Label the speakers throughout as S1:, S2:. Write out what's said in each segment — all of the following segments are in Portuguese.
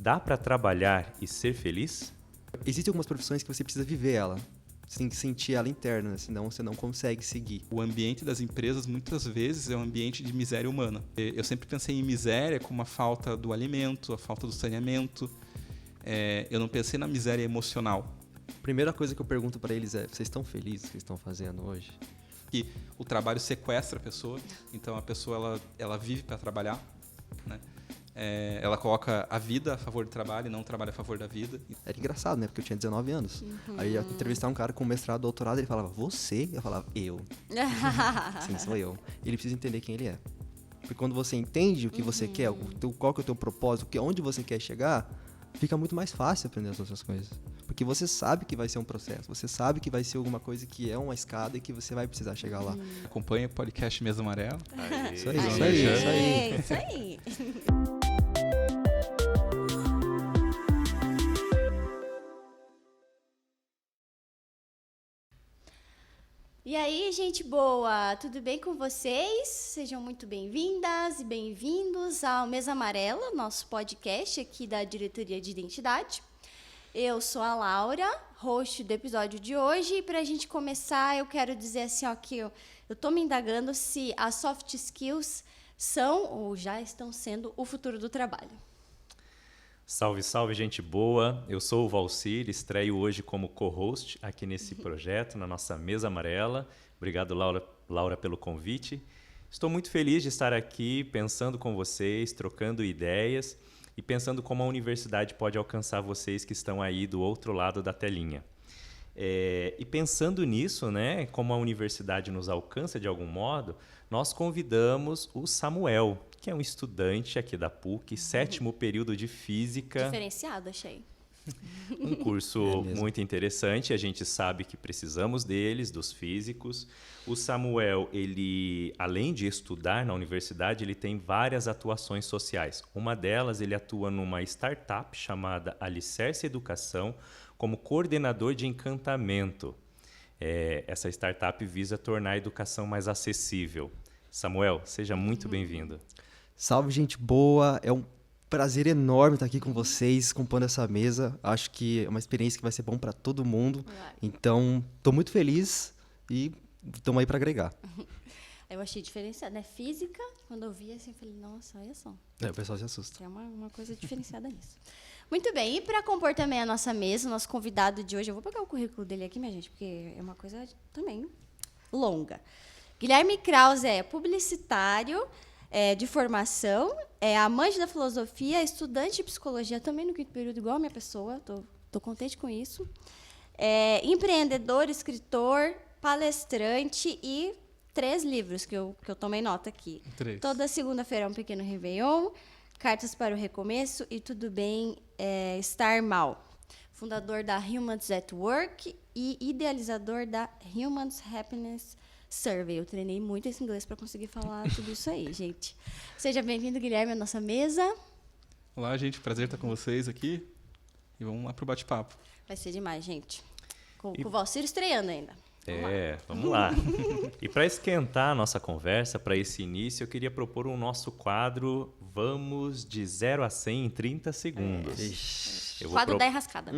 S1: Dá para trabalhar e ser feliz?
S2: Existem algumas profissões que você precisa viver ela. Você tem que sentir ela interna, né? Senão você não consegue seguir.
S3: O ambiente das empresas, muitas vezes, é um ambiente de miséria humana. Eu sempre pensei em miséria como a falta do alimento, a falta do saneamento. Eu não pensei na miséria emocional.
S2: A primeira coisa que eu pergunto para eles é: vocês estão felizes com o que estão fazendo hoje?
S3: Que o trabalho sequestra a pessoa, então a pessoa ela vive para trabalhar, né? Ela coloca a vida a favor do trabalho e não o trabalho a favor da vida.
S2: Era engraçado, né? Porque eu tinha 19 anos. Aí eu ia entrevistar um cara com mestrado, doutorado, ele falava, você? Eu falava, eu. Sim, sou eu. Ele precisa entender quem ele é. Porque quando você entende o que você quer, qual que é o teu propósito, onde você quer chegar, fica muito mais fácil aprender as outras coisas. Porque você sabe que vai ser um processo, você sabe que vai ser alguma coisa que é uma escada e que você vai precisar chegar lá.
S3: Acompanha o podcast Mesa Amarela.
S2: Isso aí.
S4: Isso aí. E aí, gente boa, tudo bem com vocês? Sejam muito bem-vindas e bem-vindos ao Mesa Amarela, nosso podcast aqui da Diretoria de Identidade. Eu sou a Laura, host do episódio de hoje, e para a gente começar, eu quero dizer assim, ó, que eu estou me indagando se as soft skills são ou já estão sendo o futuro do trabalho.
S1: Salve, salve, gente boa! Eu sou o Valcir, estreio hoje como co-host aqui nesse projeto, na nossa Mesa Amarela. Obrigado, Laura, pelo convite. Estou muito feliz de estar aqui pensando com vocês, trocando ideias e pensando como a universidade pode alcançar vocês que estão aí do outro lado da telinha. E pensando nisso, né, como a universidade nos alcança de algum modo, nós convidamos o Samuel, que é um estudante aqui da PUC, 7º período de Física.
S4: Diferenciado, achei.
S1: Um curso muito interessante, a gente sabe que precisamos deles, dos físicos. O Samuel, ele, além de estudar na universidade, ele tem várias atuações sociais. Uma delas, ele atua numa startup chamada Alicerce Educação, como coordenador de encantamento. Essa startup visa tornar a educação mais acessível. Samuel, seja muito bem-vindo.
S2: Salve, gente boa! É um prazer enorme estar aqui com vocês, compondo essa mesa. Acho que é uma experiência que vai ser bom para todo mundo. Então, estou muito feliz e estamos aí para agregar.
S4: Eu achei diferenciado, né? Física, quando eu vi assim, eu falei, nossa, olha só.
S2: O pessoal se assusta.
S4: Tem uma coisa diferenciada nisso. Muito bem, e para compor também a nossa mesa, o nosso convidado de hoje, eu vou pegar o currículo dele aqui, minha gente, porque é uma coisa também longa. Guilherme Krause é publicitário de formação, é amante da filosofia, estudante de psicologia também no 5º período, igual a minha pessoa, tô contente com isso. Empreendedor, escritor, palestrante e 3 livros que eu tomei nota aqui.
S3: 3.
S4: Toda segunda-feira é um pequeno Réveillon, Cartas para o Recomeço e Tudo Bem Estar Mal. Fundador da Humans at Work e idealizador da Humans Happiness Survey. Eu treinei muito esse inglês para conseguir falar tudo isso aí, gente. Seja bem-vindo, Guilherme, à nossa mesa.
S3: Olá, gente. Prazer estar com vocês aqui. E vamos lá para o bate-papo.
S4: Vai ser demais, gente. Com o Valcir estreando ainda.
S1: Vamos lá. E para esquentar a nossa conversa, para esse início, eu queria propor um nosso quadro Vamos de 0 a 100 em 30 segundos.
S4: Quadro da enrascada.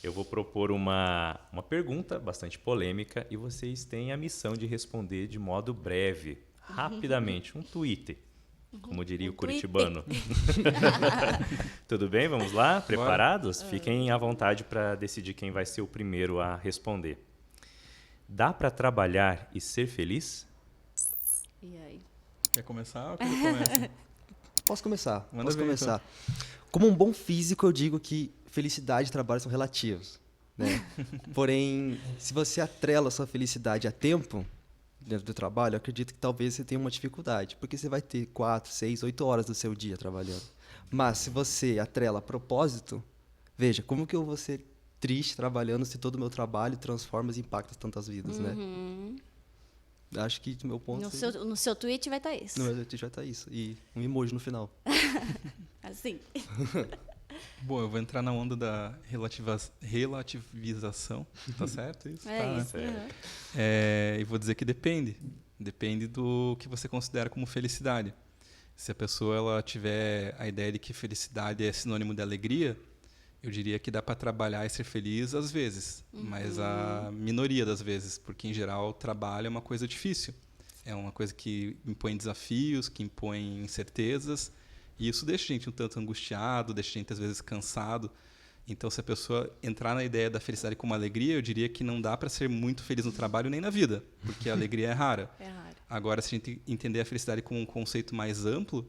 S1: Eu vou propor uma pergunta bastante polêmica e vocês têm a missão de responder de modo breve, rapidamente, um Twitter, como diria o curitibano. Tudo bem? Vamos lá? Preparados? Fiquem à vontade para decidir quem vai ser o primeiro a responder. Dá para trabalhar e ser feliz?
S4: E aí?
S3: Quer começar ou quer que eu comece?
S2: Posso começar?
S3: Manda ver, então.
S2: Como um bom físico, eu digo que felicidade e trabalho são relativos, né? Porém, se você atrela a sua felicidade a tempo dentro do trabalho, eu acredito que talvez você tenha uma dificuldade, porque você vai ter 4, 6, 8 horas do seu dia trabalhando. Mas se você atrela a propósito, veja, como que eu vou ser triste trabalhando se todo o meu trabalho transforma e impacta tantas vidas, né? Acho que o meu ponto...
S4: No seu tweet vai estar isso.
S2: No meu tweet vai estar isso. E um emoji no final.
S4: Assim.
S3: Bom, eu vou entrar na onda da relativização. Tá certo isso?
S4: Isso.
S3: Né? E vou dizer que depende. Depende do que você considera como felicidade. Se a pessoa ela tiver a ideia de que felicidade é sinônimo de alegria, eu diria que dá para trabalhar e ser feliz às vezes, mas a minoria das vezes, porque em geral o trabalho é uma coisa difícil. É uma coisa que impõe desafios, que impõe incertezas, e isso deixa a gente um tanto angustiado, deixa a gente às vezes cansado. Então, se a pessoa entrar na ideia da felicidade como alegria, eu diria que não dá para ser muito feliz no trabalho nem na vida, porque a alegria é rara.
S4: É raro.
S3: Agora, se a gente entender a felicidade como um conceito mais amplo,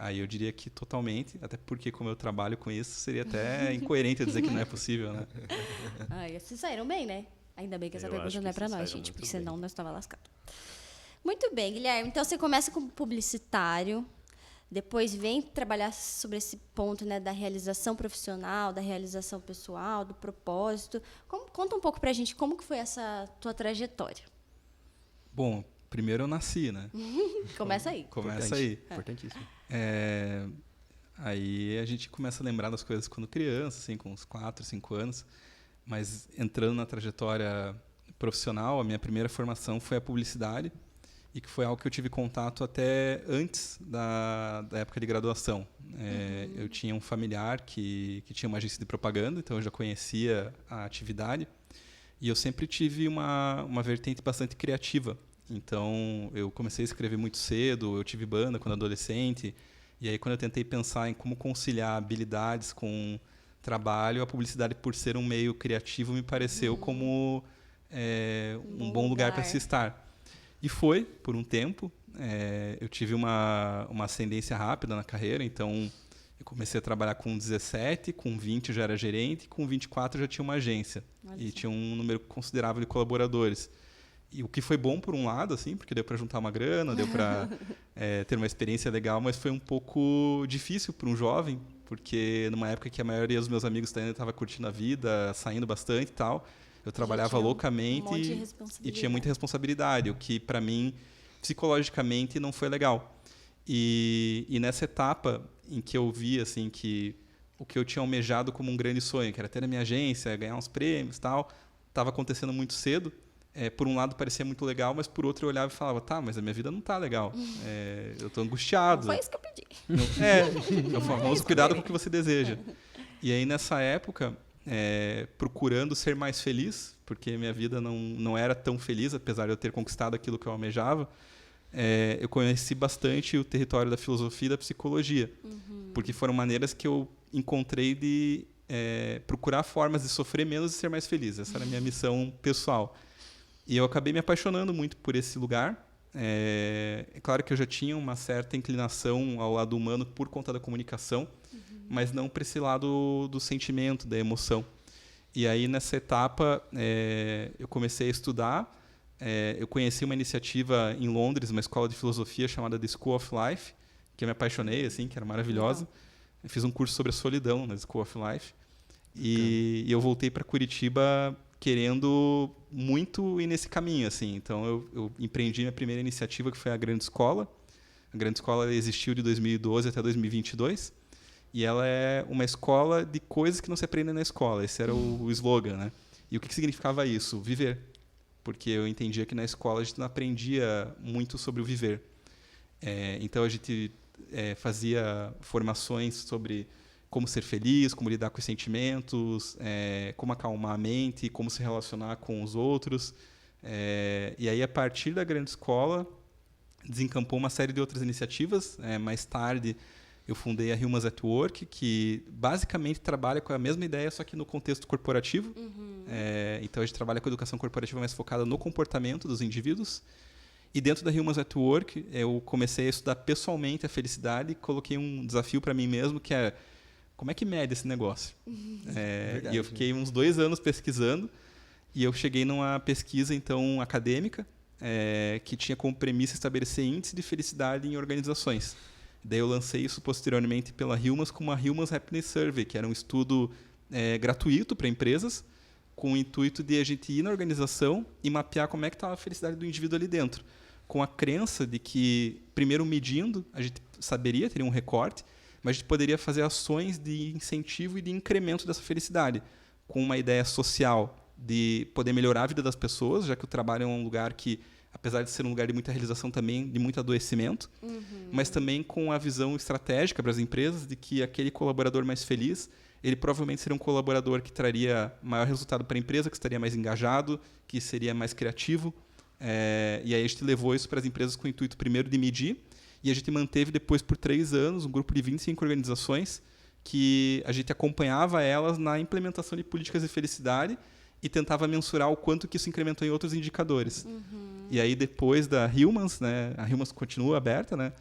S3: aí eu diria que totalmente, até porque como eu trabalho com isso, seria até incoerente eu dizer que não é possível, né?
S4: Ai, vocês saíram bem, né? Ainda bem que essa
S1: Eu
S4: pergunta
S1: acho
S4: não é
S1: que
S4: pra
S1: vocês
S4: nós,
S1: saíram
S4: gente,
S1: muito
S4: porque
S1: bem.
S4: senão nós estava lascado. Muito bem, Guilherme. Então você começa como publicitário, depois vem trabalhar sobre esse ponto, né, da realização profissional, da realização pessoal, do propósito. Conta um pouco pra gente como que foi essa tua trajetória.
S3: Bom, primeiro eu nasci, né?
S4: Começa aí.
S3: Começa aí.
S2: Importantíssimo.
S3: Aí a gente começa a lembrar das coisas quando criança, assim, com uns 4, 5 anos. Mas entrando na trajetória profissional, a minha primeira formação foi a publicidade, e que foi algo que eu tive contato até antes da época de graduação. Eu tinha um familiar que tinha uma agência de propaganda, então eu já conhecia a atividade, e eu sempre tive uma vertente bastante criativa. Então, eu comecei a escrever muito cedo, eu tive banda quando adolescente, e aí quando eu tentei pensar em como conciliar habilidades com trabalho, a publicidade, por ser um meio criativo, me pareceu como um bom lugar para se estar. E foi, por um tempo. Eu tive uma ascendência rápida na carreira, então eu comecei a trabalhar com 17, com 20 já era gerente, com 24 já tinha uma agência. E tinha um número considerável de colaboradores. E o que foi bom por um lado, assim, porque deu para juntar uma grana, deu para ter uma experiência legal, mas foi um pouco difícil para um jovem, porque numa época que a maioria dos meus amigos ainda estava curtindo a vida, saindo bastante e tal, eu trabalhava loucamente e tinha muita responsabilidade, o que para mim psicologicamente não foi legal. E nessa etapa em que eu vi assim que o que eu tinha almejado como um grande sonho, que era ter a minha agência, ganhar uns prêmios, tal, estava acontecendo muito cedo. Por um lado parecia muito legal, mas por outro eu olhava e falava, tá, mas a minha vida não tá legal. Eu estou angustiado.
S4: Não foi isso que eu pedi.
S3: É o famoso cuidado com o que você deseja. E aí nessa época, procurando ser mais feliz, porque minha vida não era tão feliz, apesar de eu ter conquistado aquilo que eu almejava, eu conheci bastante o território da filosofia e da psicologia, porque foram maneiras que eu encontrei de procurar formas de sofrer menos e ser mais feliz. Essa era a minha missão pessoal. E eu acabei me apaixonando muito por esse lugar. É claro que eu já tinha uma certa inclinação ao lado humano por conta da comunicação, mas não para esse lado do sentimento, da emoção. E aí, nessa etapa, eu comecei a estudar. Eu conheci uma iniciativa em Londres, uma escola de filosofia chamada The School of Life, que eu me apaixonei, assim, que era maravilhosa. Eu fiz um curso sobre a solidão na School of Life. E eu voltei para Curitiba querendo muito ir nesse caminho, assim. Então, eu empreendi minha primeira iniciativa, que foi a Grande Escola. A Grande Escola existiu de 2012 até 2022. E ela é uma escola de coisas que não se aprendem na escola. Esse era o slogan, né? E o que significava isso? Viver. Porque eu entendia que na escola a gente não aprendia muito sobre o viver. Então, a gente fazia formações sobre como ser feliz, como lidar com os sentimentos, como acalmar a mente, como se relacionar com os outros. E aí, a partir da Grande Escola, desencampou uma série de outras iniciativas. Mais tarde, eu fundei a Humans at Work, que basicamente trabalha com a mesma ideia, só que no contexto corporativo. Então, a gente trabalha com educação corporativa mais focada no comportamento dos indivíduos. E dentro da Humans at Work, eu comecei a estudar pessoalmente a felicidade e coloquei um desafio para mim mesmo, que é como é que mede esse negócio?
S2: Verdade,
S3: e eu fiquei uns 2 anos pesquisando, e eu cheguei numa pesquisa então acadêmica que tinha como premissa estabelecer índice de felicidade em organizações. Daí eu lancei isso posteriormente pela Humans como a Humans Happiness Survey, que era um estudo gratuito para empresas, com o intuito de a gente ir na organização e mapear como é que estava a felicidade do indivíduo ali dentro, com a crença de que, primeiro medindo, a gente saberia, teria um recorte, mas a gente poderia fazer ações de incentivo e de incremento dessa felicidade, com uma ideia social de poder melhorar a vida das pessoas, já que o trabalho é um lugar que apesar de ser um lugar de muita realização também, de muito adoecimento, mas também com a visão estratégica para as empresas de que aquele colaborador mais feliz, ele provavelmente seria um colaborador que traria maior resultado para a empresa, que estaria mais engajado, que seria mais criativo. E aí a gente levou isso para as empresas com o intuito, primeiro, de medir, e a gente manteve depois por 3 anos um grupo de 25 organizações que a gente acompanhava elas na implementação de políticas de felicidade e tentava mensurar o quanto que isso incrementou em outros indicadores. E aí, depois da Humans, né, a Humans continua aberta, né,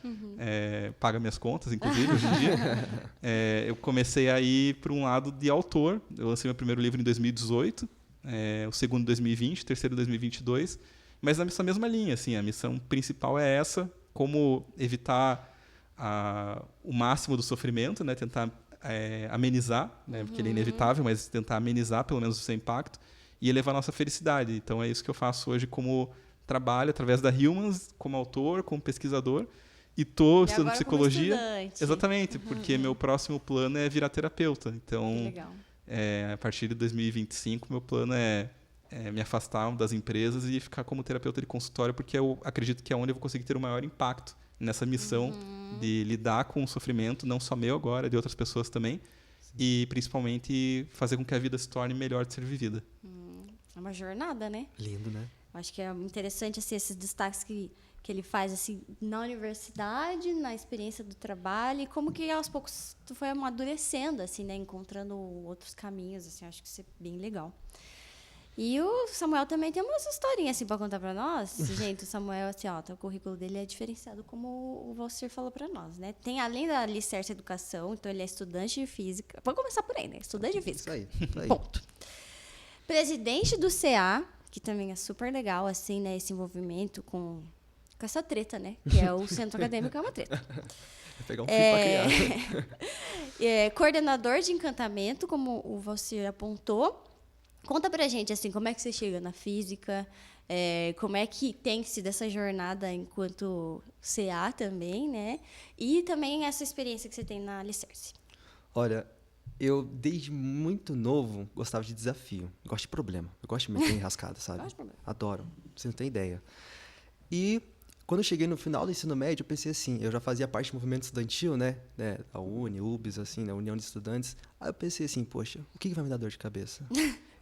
S3: paga minhas contas, inclusive, hoje em dia, eu comecei a ir para um lado de autor. Eu lancei meu primeiro livro em 2018, o segundo em 2020, o terceiro em 2022, mas nessa mesma linha. Assim, a missão principal é essa, como evitar o máximo do sofrimento, né, tentar amenizar, né, porque ele é inevitável, mas tentar amenizar pelo menos o seu impacto e elevar a nossa felicidade. Então é isso que eu faço hoje como trabalho através da Humans, como autor, como pesquisador, e estou estudando psicologia. Exatamente, porque meu próximo plano é virar terapeuta. Então, a partir de 2025, meu plano é me afastar das empresas e ficar como terapeuta de consultório, porque eu acredito que é onde eu vou conseguir ter o maior impacto nessa missão de lidar com o sofrimento, não só meu agora, de outras pessoas também, e principalmente fazer com que a vida se torne melhor de ser vivida.
S4: É uma jornada, né?
S2: Lindo, né?
S4: Acho que é interessante assim, esses destaques que ele faz assim, na universidade, na experiência do trabalho, e como que aos poucos tu foi amadurecendo, assim, né? Encontrando outros caminhos. Assim, acho que isso é bem legal. E o Samuel também tem umas historinhas assim para contar para nós. Gente, o Samuel, assim, o currículo dele é diferenciado, como o Valcir falou para nós, né? Tem, além da Alicerce Educação, então ele é estudante de física. Vamos começar por aí, né? Estudante de física.
S2: Isso aí.
S4: Ponto. Presidente do CA, que também é super legal, assim, né? Esse envolvimento com essa treta, né? Que é o centro acadêmico, é uma treta.
S2: Vou pegar um fio para criar.
S4: Coordenador de encantamento, como o Valcir apontou. Conta pra gente, assim, como é que você chega na física, como é que tem sido essa jornada enquanto CA também, né? E também essa experiência que você tem na Alicerce.
S2: Olha, eu desde muito novo gostava de desafio. Eu gosto de problema. Eu gosto de meter enrascada, sabe?
S4: Gosto de problema.
S2: Adoro. Você não tem ideia. E quando eu cheguei no final do ensino médio, eu pensei assim, eu já fazia parte do movimento estudantil, né? A UNE, UBS, assim, né? União de Estudantes. Aí eu pensei assim, poxa, o que vai me dar dor de cabeça?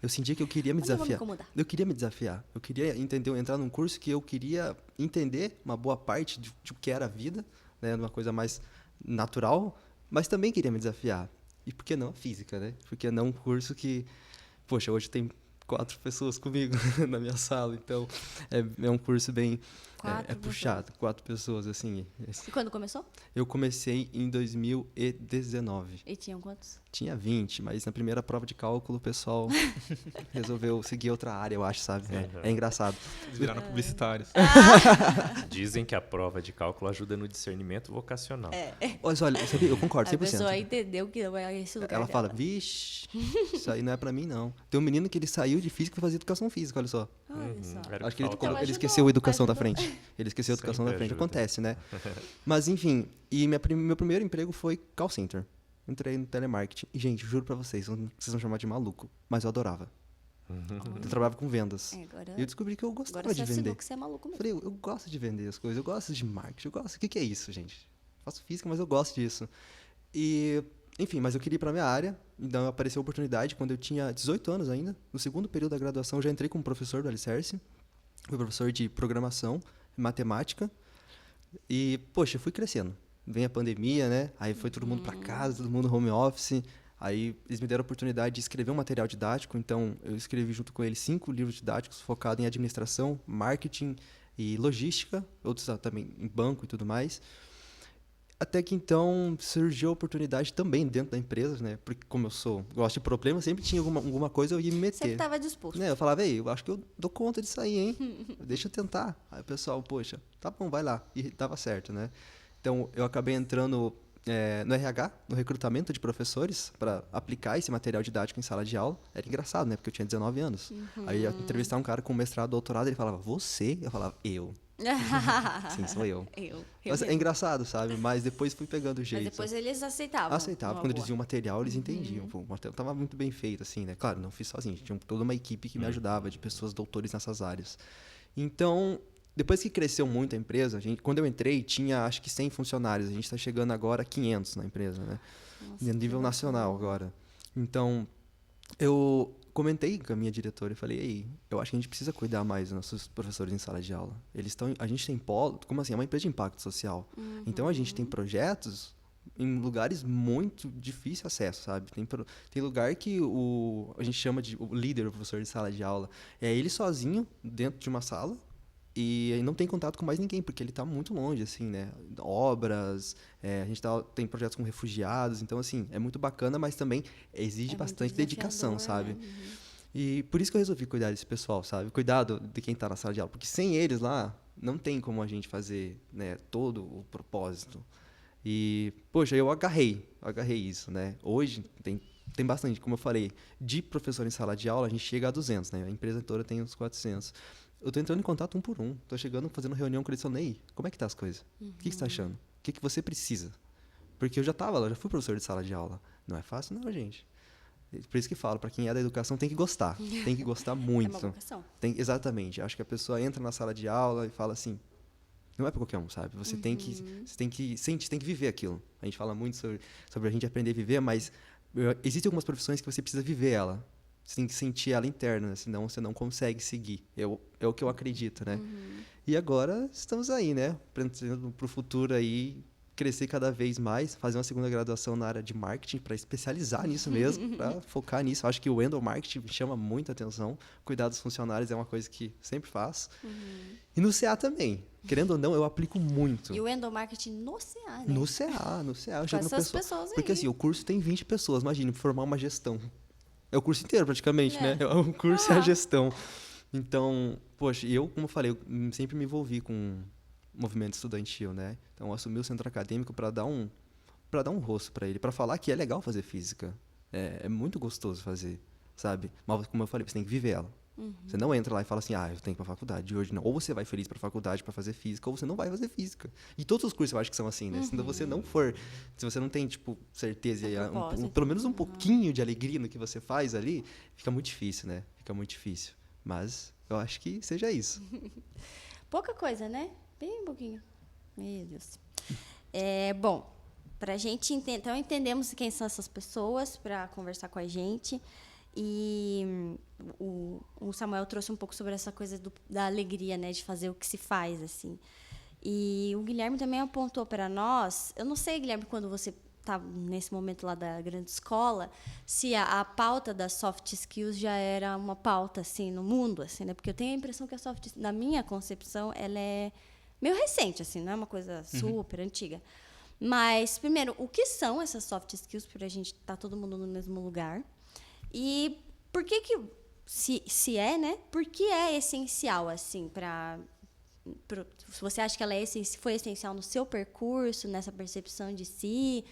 S2: Eu sentia que eu queria me desafiar. Eu queria me desafiar. Eu queria entrar num curso que eu queria entender uma boa parte de o que era a vida, né? Uma coisa mais natural, mas também queria me desafiar. E por que não a física, né? Por que não um curso que... Poxa, hoje tem 4 pessoas comigo na minha sala, então é um curso bem... É puxado, 4 pessoas, assim.
S4: E quando começou?
S2: Eu comecei em 2019.
S4: E tinham quantos?
S2: Tinha 20, mas na primeira prova de cálculo o pessoal resolveu seguir outra área, eu acho, sabe? É engraçado.
S3: Eles viraram publicitários.
S1: Dizem que a prova de cálculo ajuda no discernimento vocacional.
S2: Mas olha, eu concordo 100%.
S4: A pessoa entendeu que não é esse lugar
S2: Ela fala,
S4: dela.
S2: Vixe, isso aí não é pra mim, não. Tem um menino que ele saiu de física pra fazer educação física, olha só.
S4: Olha só.
S1: Era o
S2: Acho que ele,
S1: faltava.
S2: ele esqueceu a educação da frente. Ele esqueceu a educação
S1: Sempre
S2: da frente.
S1: ajuda.
S2: Acontece, né? Mas, enfim, e meu primeiro emprego foi call center. Entrei no telemarketing. E, gente, juro pra vocês vão chamar de maluco, mas eu adorava. Eu trabalhava com vendas.
S4: Agora,
S2: E eu descobri que eu gostava
S4: agora
S2: de
S4: você
S2: vender.
S4: assinou que você é maluco mesmo.
S2: Falei, eu gosto de vender as coisas, eu gosto de marketing, eu gosto... O que é isso, gente? Faço física, mas eu gosto disso. E, enfim, mas eu queria ir pra minha área, então apareceu a oportunidade quando eu tinha 18 anos ainda. No segundo período da graduação, eu já entrei como professor do Alicerce. Fui professor de programação, matemática. E, poxa, eu fui crescendo. Vem a pandemia, né? Aí foi todo mundo pra casa, todo mundo home office. Aí eles me deram a oportunidade de escrever um material didático. Então, eu escrevi junto com eles 5 livros didáticos focados em administração, marketing e logística. Outros também em banco e tudo mais. Até que, então, surgiu a oportunidade também dentro da empresa, né? Porque, como eu gosto de problemas, sempre tinha alguma coisa eu ia me meter.
S4: Sempre estava disposto.
S2: Né? Eu falava, ei, eu acho que eu dou conta disso aí, hein? Deixa eu tentar. Aí o pessoal, poxa, tá bom, vai lá. E dava certo, né? Então, eu acabei entrando no RH, no recrutamento de professores, para aplicar esse material didático em sala de aula. Era engraçado, né? Porque eu tinha 19 anos. Aí, eu ia entrevistar um cara com mestrado, doutorado, ele falava, você? Eu falava, eu. Sim, sou eu. Mas é engraçado, sabe? Mas depois fui pegando o jeito.
S4: Mas depois eles aceitavam.
S2: Aceitavam. Quando eles viam o material, eles entendiam. Pô, o material estava muito bem feito, assim, né? Claro, não fiz sozinho. Tinha toda uma equipe que me ajudava, de pessoas doutores nessas áreas. Então, depois que cresceu muito a empresa, quando eu entrei, tinha acho que 100 funcionários. A gente está chegando agora a 500 na empresa, né?
S4: Nossa,
S2: No nível nacional agora. Então, eu comentei com a minha diretora e falei, ei, eu acho que a gente precisa cuidar mais dos nossos professores em sala de aula. A gente tem polo, como assim? É uma empresa de impacto social. Então, a gente tem projetos em lugares muito difícil acesso, sabe? Tem lugar que a gente chama de o líder, o professor de sala de aula, é ele sozinho dentro de uma sala e aí não tem contato com mais ninguém, porque ele está muito longe, assim, né? Obras, a gente tem projetos com refugiados, então, assim, é muito bacana, mas também exige bastante dedicação, sabe?
S4: Né?
S2: E por isso que eu resolvi cuidar desse pessoal, sabe? Cuidado de quem está na sala de aula, porque sem eles lá, não tem como a gente fazer, né, todo o propósito. E, poxa, eu agarrei isso, né? Hoje tem bastante, como eu falei, de professor em sala de aula, a gente chega a 200, né? A empresa toda tem uns 400. Eu tô entrando em contato um por um. Tô chegando, fazendo reunião com eles, falando, ei, como é que tá as coisas? O que você tá achando? O que você precisa? Porque eu já tava lá, já fui professor de sala de aula. Não é fácil não, gente. Por isso que falo, para quem é da educação, tem que gostar. Tem que gostar muito.
S4: É uma vocação.
S2: Exatamente. Acho que a pessoa entra na sala de aula e fala assim, não é para qualquer um, sabe? Você tem que sentir, tem que viver aquilo. A gente fala muito sobre a gente aprender a viver, mas existem algumas profissões que você precisa viver ela. Você tem que sentir ela interna, né? Senão você não consegue seguir. É o que eu acredito, né? E agora estamos aí, né? Para o futuro aí, crescer cada vez mais, fazer uma segunda graduação na área de marketing para especializar nisso mesmo, para focar nisso. Acho que o Endo Marketing chama muita atenção. Cuidar dos funcionários é uma coisa que sempre faço. E no CA também. Querendo ou não, eu aplico muito.
S4: E o endomarketing no CA, né?
S2: No CA. Eu
S4: Com
S2: chego no
S4: essas pessoas aí.
S2: Porque assim, o curso tem 20 pessoas. Imagine, formar uma gestão. É o curso inteiro, praticamente, né? O curso é a gestão. Então, poxa, eu, como eu falei, eu sempre me envolvi com movimento estudantil, né? Então, eu assumi o centro acadêmico para dar um rosto para ele, para falar que é legal fazer física. É muito gostoso fazer, sabe? Mas, como eu falei, você tem que viver ela. Você não entra lá e fala assim, eu tenho que ir para a faculdade hoje, não. Ou você vai feliz para a faculdade para fazer física, ou você não vai fazer física. E todos os cursos eu acho que são assim, né? Se você não for, se você não tem, tipo, certeza e pelo menos um pouquinho de alegria no que você faz ali, fica muito difícil, né? Fica muito difícil. Mas eu acho que seja isso.
S4: Pouca coisa, né? Bem pouquinho. Meu Deus. Bom, pra gente então entendemos quem são essas pessoas para conversar com a gente. E o Samuel trouxe um pouco sobre essa coisa da alegria, né, de fazer o que se faz, assim. E o Guilherme também apontou para nós. Eu não sei, Guilherme, quando você está nesse momento lá da grande escola, se a pauta das soft skills já era uma pauta assim no mundo, assim, né? Porque eu tenho a impressão que a na minha concepção, ela é meio recente, assim, não é uma coisa super antiga. Mas primeiro, o que são essas soft skills para a gente estar todo mundo no mesmo lugar? E por que se é, né? Por que é essencial, assim, se você acha que ela foi essencial no seu percurso, nessa percepção de si,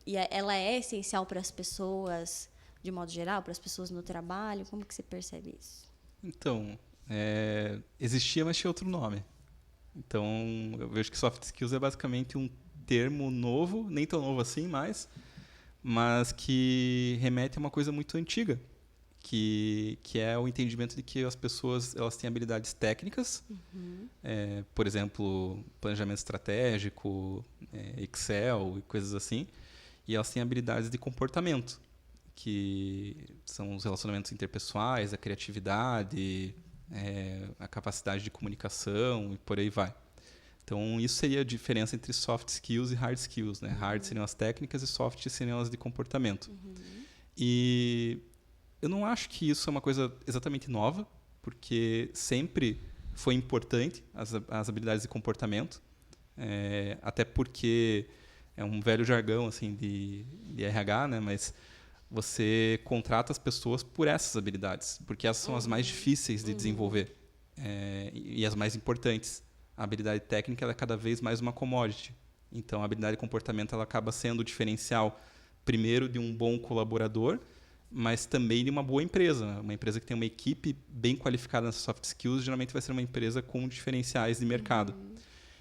S4: e ela é essencial para as pessoas, de modo geral, para as pessoas no trabalho? Como que você percebe isso?
S3: Então, existia, mas tinha outro nome. Então, eu vejo que soft skills é basicamente um termo novo, nem tão novo assim mais, mas que remete a uma coisa muito antiga, que é o entendimento de que as pessoas elas têm habilidades técnicas, por exemplo, planejamento estratégico, Excel e coisas assim, e elas têm habilidades de comportamento, que são os relacionamentos interpessoais, a criatividade, a capacidade de comunicação e por aí vai. Então, isso seria a diferença entre soft skills e hard skills, né? Hard seriam as técnicas e soft seriam as de comportamento. E eu não acho que isso é uma coisa exatamente nova, porque sempre foi importante as habilidades de comportamento, até porque é um velho jargão assim de RH, né? Mas você contrata as pessoas por essas habilidades, porque essas são as mais difíceis de desenvolver e as mais importantes. A habilidade técnica ela é cada vez mais uma commodity. Então, a habilidade de comportamento ela acaba sendo o diferencial, primeiro, de um bom colaborador, mas também de uma boa empresa. Uma empresa que tem uma equipe bem qualificada nessas soft skills, geralmente vai ser uma empresa com diferenciais de mercado.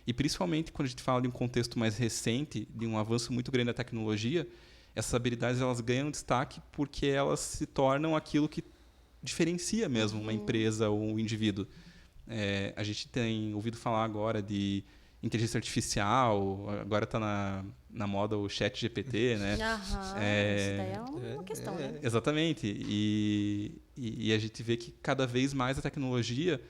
S3: E, principalmente, quando a gente fala de um contexto mais recente, de um avanço muito grande da tecnologia, essas habilidades elas ganham destaque porque elas se tornam aquilo que diferencia mesmo uma empresa ou um indivíduo. A gente tem ouvido falar agora de inteligência artificial, agora está na moda o chat GPT, né?
S4: Aham, isso daí é uma questão, né?
S3: Exatamente. E a gente vê que cada vez mais a tecnologia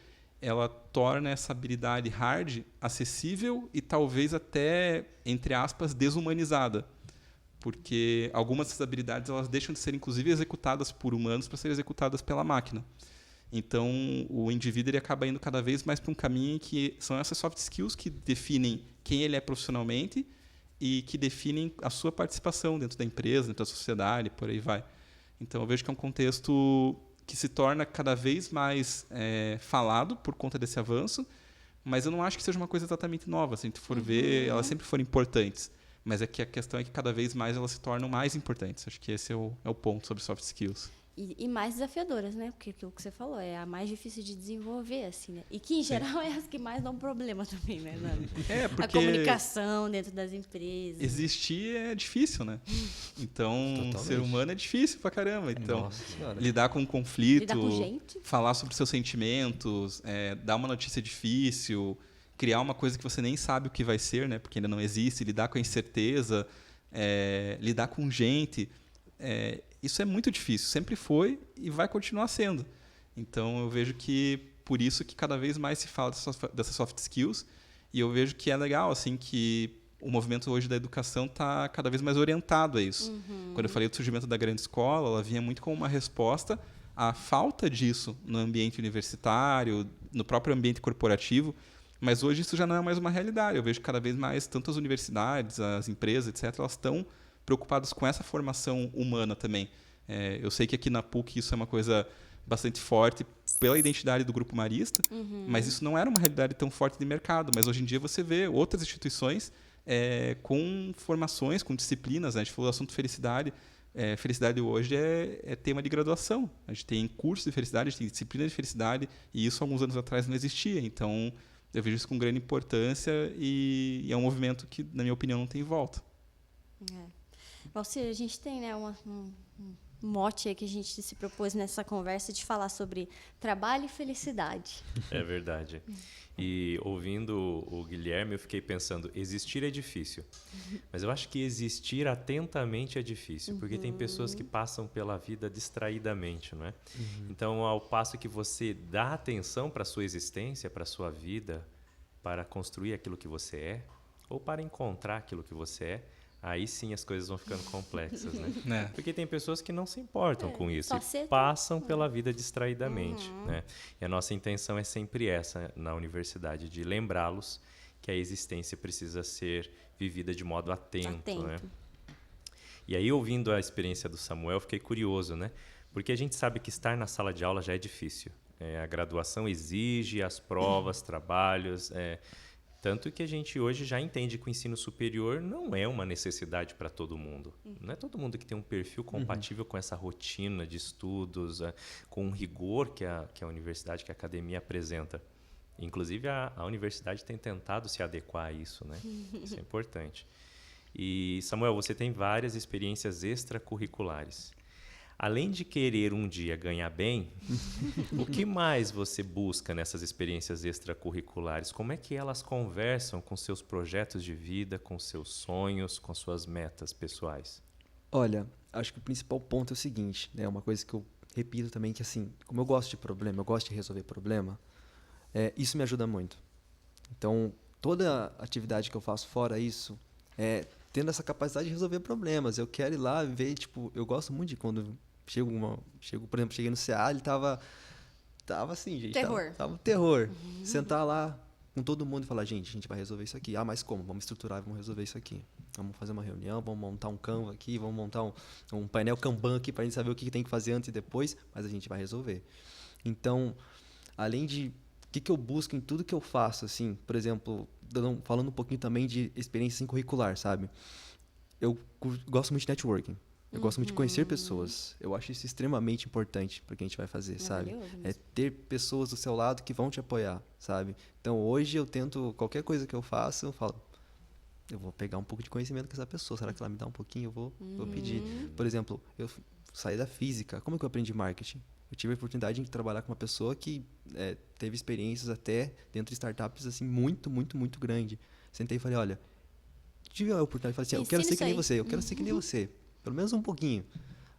S3: ela torna essa habilidade hard acessível e talvez até, entre aspas, desumanizada. Porque algumas dessas habilidades elas deixam de ser, inclusive, executadas por humanos para serem executadas pela máquina. Então, o indivíduo ele acaba indo cada vez mais para um caminho em que são essas soft skills que definem quem ele é profissionalmente e que definem a sua participação dentro da empresa, dentro da sociedade, por aí vai. Então, eu vejo que é um contexto que se torna cada vez mais falado por conta desse avanço, mas eu não acho que seja uma coisa exatamente nova. Se a gente for ver, elas sempre foram importantes, mas é que a questão é que cada vez mais elas se tornam mais importantes. Acho que esse é o ponto sobre soft skills.
S4: E mais desafiadoras, né? Porque aquilo que você falou é a mais difícil de desenvolver, assim, né? E que, em geral, é as que mais dão problema também, né?
S3: Porque
S4: a comunicação dentro das empresas.
S3: Existir é difícil, né? Então,
S2: Totalmente.
S3: ser humano é difícil pra caramba. Então,
S2: Nossa Senhora.
S3: lidar com conflito,
S4: Lidar com gente.
S3: falar sobre seus sentimentos, dar uma notícia difícil, criar uma coisa que você nem sabe o que vai ser, né? Porque ainda não existe, lidar com a incerteza, lidar com gente... isso é muito difícil, sempre foi e vai continuar sendo. Então, eu vejo que, por isso que cada vez mais se fala dessas soft skills, e eu vejo que é legal, assim, que o movimento hoje da educação está cada vez mais orientado a isso. Quando eu falei do surgimento da grande escola, ela vinha muito como uma resposta à falta disso no ambiente universitário, no próprio ambiente corporativo, mas hoje isso já não é mais uma realidade. Eu vejo que cada vez mais, tanto as universidades, as empresas, etc., elas estão preocupados com essa formação humana também. Eu sei que aqui na PUC isso é uma coisa bastante forte pela identidade do Grupo Marista, mas isso não era uma realidade tão forte de mercado. Mas hoje em dia você vê outras instituições com formações, com disciplinas. Né? A gente falou do assunto felicidade. Felicidade hoje é tema de graduação. A gente tem curso de felicidade, a gente tem disciplina de felicidade, e isso alguns anos atrás não existia. Então, eu vejo isso com grande importância e é um movimento que, na minha opinião, não tem volta.
S4: Valcir, a gente tem, né, um mote aí que a gente se propôs nessa conversa de falar sobre trabalho e felicidade.
S1: É verdade. E ouvindo o Guilherme, eu fiquei pensando, existir é difícil. Mas eu acho que existir atentamente é difícil, porque tem pessoas que passam pela vida distraidamente, não é? Então, ao passo que você dá atenção para a sua existência, para a sua vida, para construir aquilo que você é, ou para encontrar aquilo que você é, aí sim as coisas vão ficando complexas, né? Porque tem pessoas que não se importam com isso e passam pela vida distraidamente, né? E a nossa intenção é sempre essa na universidade, de lembrá-los que a existência precisa ser vivida de modo atento, né? E aí, ouvindo a experiência do Samuel, fiquei curioso, né? Porque a gente sabe que estar na sala de aula já é difícil. A graduação exige as provas, trabalhos... Tanto que a gente hoje já entende que o ensino superior não é uma necessidade para todo mundo. Não é todo mundo que tem um perfil compatível com essa rotina de estudos, com o rigor que a universidade, que a academia apresenta. Inclusive, a universidade tem tentado se adequar a isso, né? Isso é importante. E, Samuel, você tem várias experiências extracurriculares. Além de querer um dia ganhar bem, o que mais você busca nessas experiências extracurriculares? Como é que elas conversam com seus projetos de vida, com seus sonhos, com suas metas pessoais?
S2: Olha, acho que o principal ponto é o seguinte, né? Uma coisa que eu repito também, que assim, como eu gosto de problema, eu gosto de resolver problema, isso me ajuda muito. Então, toda atividade que eu faço fora isso, tendo essa capacidade de resolver problemas. Eu quero ir lá ver, tipo, eu gosto muito de quando... por exemplo, cheguei no CA, ele tava assim, gente.
S4: Terror.
S2: Tava um terror. Sentar lá com todo mundo e falar, gente, a gente vai resolver isso aqui. Mas como? Vamos estruturar, vamos resolver isso aqui. Vamos fazer uma reunião, vamos montar um Canva aqui, vamos montar um painel Kanban aqui pra gente saber o que tem que fazer antes e depois, mas a gente vai resolver. Então, além de... O que eu busco em tudo que eu faço, assim, por exemplo, falando um pouquinho também de experiência curricular, sabe? Eu gosto muito de networking. Eu gosto muito de conhecer pessoas. Eu acho isso extremamente importante para o que a gente vai fazer, sabe? Ter pessoas do seu lado que vão te apoiar, sabe? Então, hoje eu tento, qualquer coisa que eu faço, eu falo, eu vou pegar um pouco de conhecimento com essa pessoa. Será que ela me dá um pouquinho? Eu vou pedir. Por exemplo, eu saí da física. Como é que eu aprendi marketing? Eu tive a oportunidade de trabalhar com uma pessoa que teve experiências até dentro de startups assim muito, muito, muito grande. Sentei e falei, olha, tive a oportunidade, falei assim, eu quero ser que nem você, eu quero ser que nem você, pelo menos um pouquinho.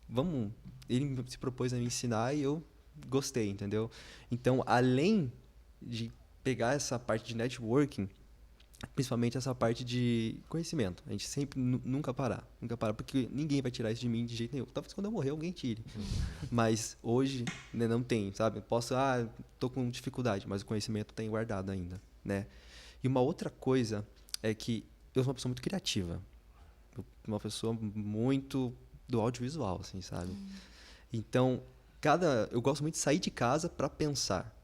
S2: Vamos. Ele se propôs a me ensinar e eu gostei, entendeu? Então, além de pegar essa parte de networking, principalmente essa parte de conhecimento. A gente sempre nunca parar, porque ninguém vai tirar isso de mim de jeito nenhum. Talvez quando eu morrer alguém tire. Mas hoje, né, não tem, sabe? Eu posso, tô com dificuldade, mas o conhecimento tem guardado ainda, né? E uma outra coisa é que eu sou uma pessoa muito criativa. Uma pessoa muito do audiovisual, assim, sabe? Então, eu gosto muito de sair de casa para pensar.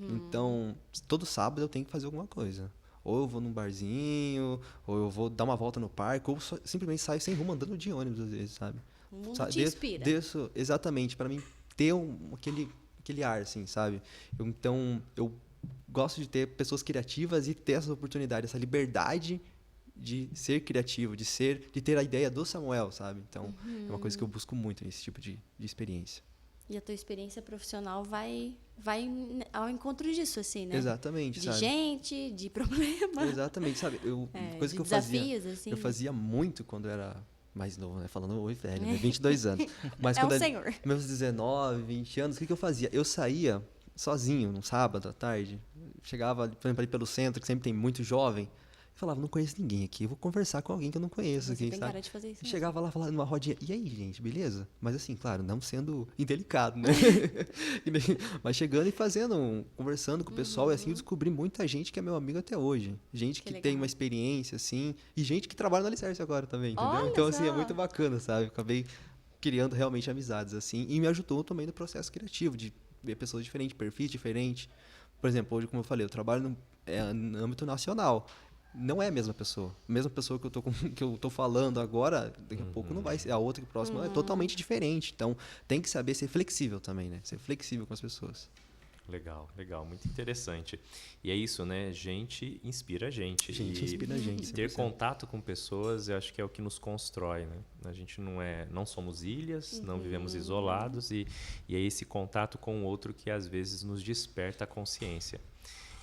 S2: Então, todo sábado eu tenho que fazer alguma coisa. Ou eu vou num barzinho, ou eu vou dar uma volta no parque, ou simplesmente saio sem rumo andando de ônibus, às vezes, sabe?
S4: O mundo te inspira.
S2: Exatamente, para mim ter aquele ar, assim, sabe? Então, eu gosto de ter pessoas criativas e ter essa oportunidade, essa liberdade de ser criativo, de ter a ideia do Samuel, sabe? Então, é uma coisa que eu busco muito nesse tipo de experiência.
S4: E a tua experiência profissional vai ao encontro disso, assim, né?
S2: Exatamente,
S4: de
S2: sabe?
S4: gente, de problema.
S2: Exatamente, sabe? Coisa
S4: de
S2: que eu
S4: desafios,
S2: fazia,
S4: assim.
S2: eu fazia muito quando eu era mais novo, né? Falando oi, velho, né? 22 anos. Mas
S4: É
S2: quando
S4: um senhor.
S2: meus 19, 20 anos, o que eu fazia? Eu saía sozinho, num sábado à tarde, chegava, por exemplo, ali pelo centro, que sempre tem muito jovem, e falava, não conheço ninguém aqui, eu vou conversar com alguém que eu não conheço.
S4: Você
S2: aqui,
S4: tem
S2: sabe?
S4: cara de fazer isso.
S2: Chegava lá, falava numa rodinha, e aí, gente, beleza? Mas assim, claro, não sendo indelicado, né? Mas chegando e conversando com o pessoal, e assim eu descobri muita gente que é meu amigo até hoje. Gente que tem uma experiência, assim, e gente que trabalha no Alicerce agora também, entendeu?
S4: Olha
S2: então, assim,
S4: só.
S2: é muito bacana, sabe? Acabei criando realmente amizades, assim, e me ajudou também no processo criativo, de ver pessoas diferentes, perfis diferentes. Por exemplo, hoje, como eu falei, eu trabalho no âmbito nacional. Não é a mesma pessoa. A mesma pessoa que eu tô falando agora, daqui a pouco não vai ser. A outra que próxima é totalmente diferente. Então, tem que saber ser flexível também, né? Ser flexível com as pessoas.
S1: Legal, legal. Muito interessante. E é isso, né? Gente inspira a gente.
S2: Gente inspira a gente.
S1: E ter
S2: 100%.
S1: contato com pessoas, eu acho que é o que nos constrói, né? A gente não somos ilhas, não vivemos isolados e é esse contato com o outro que às vezes nos desperta a consciência.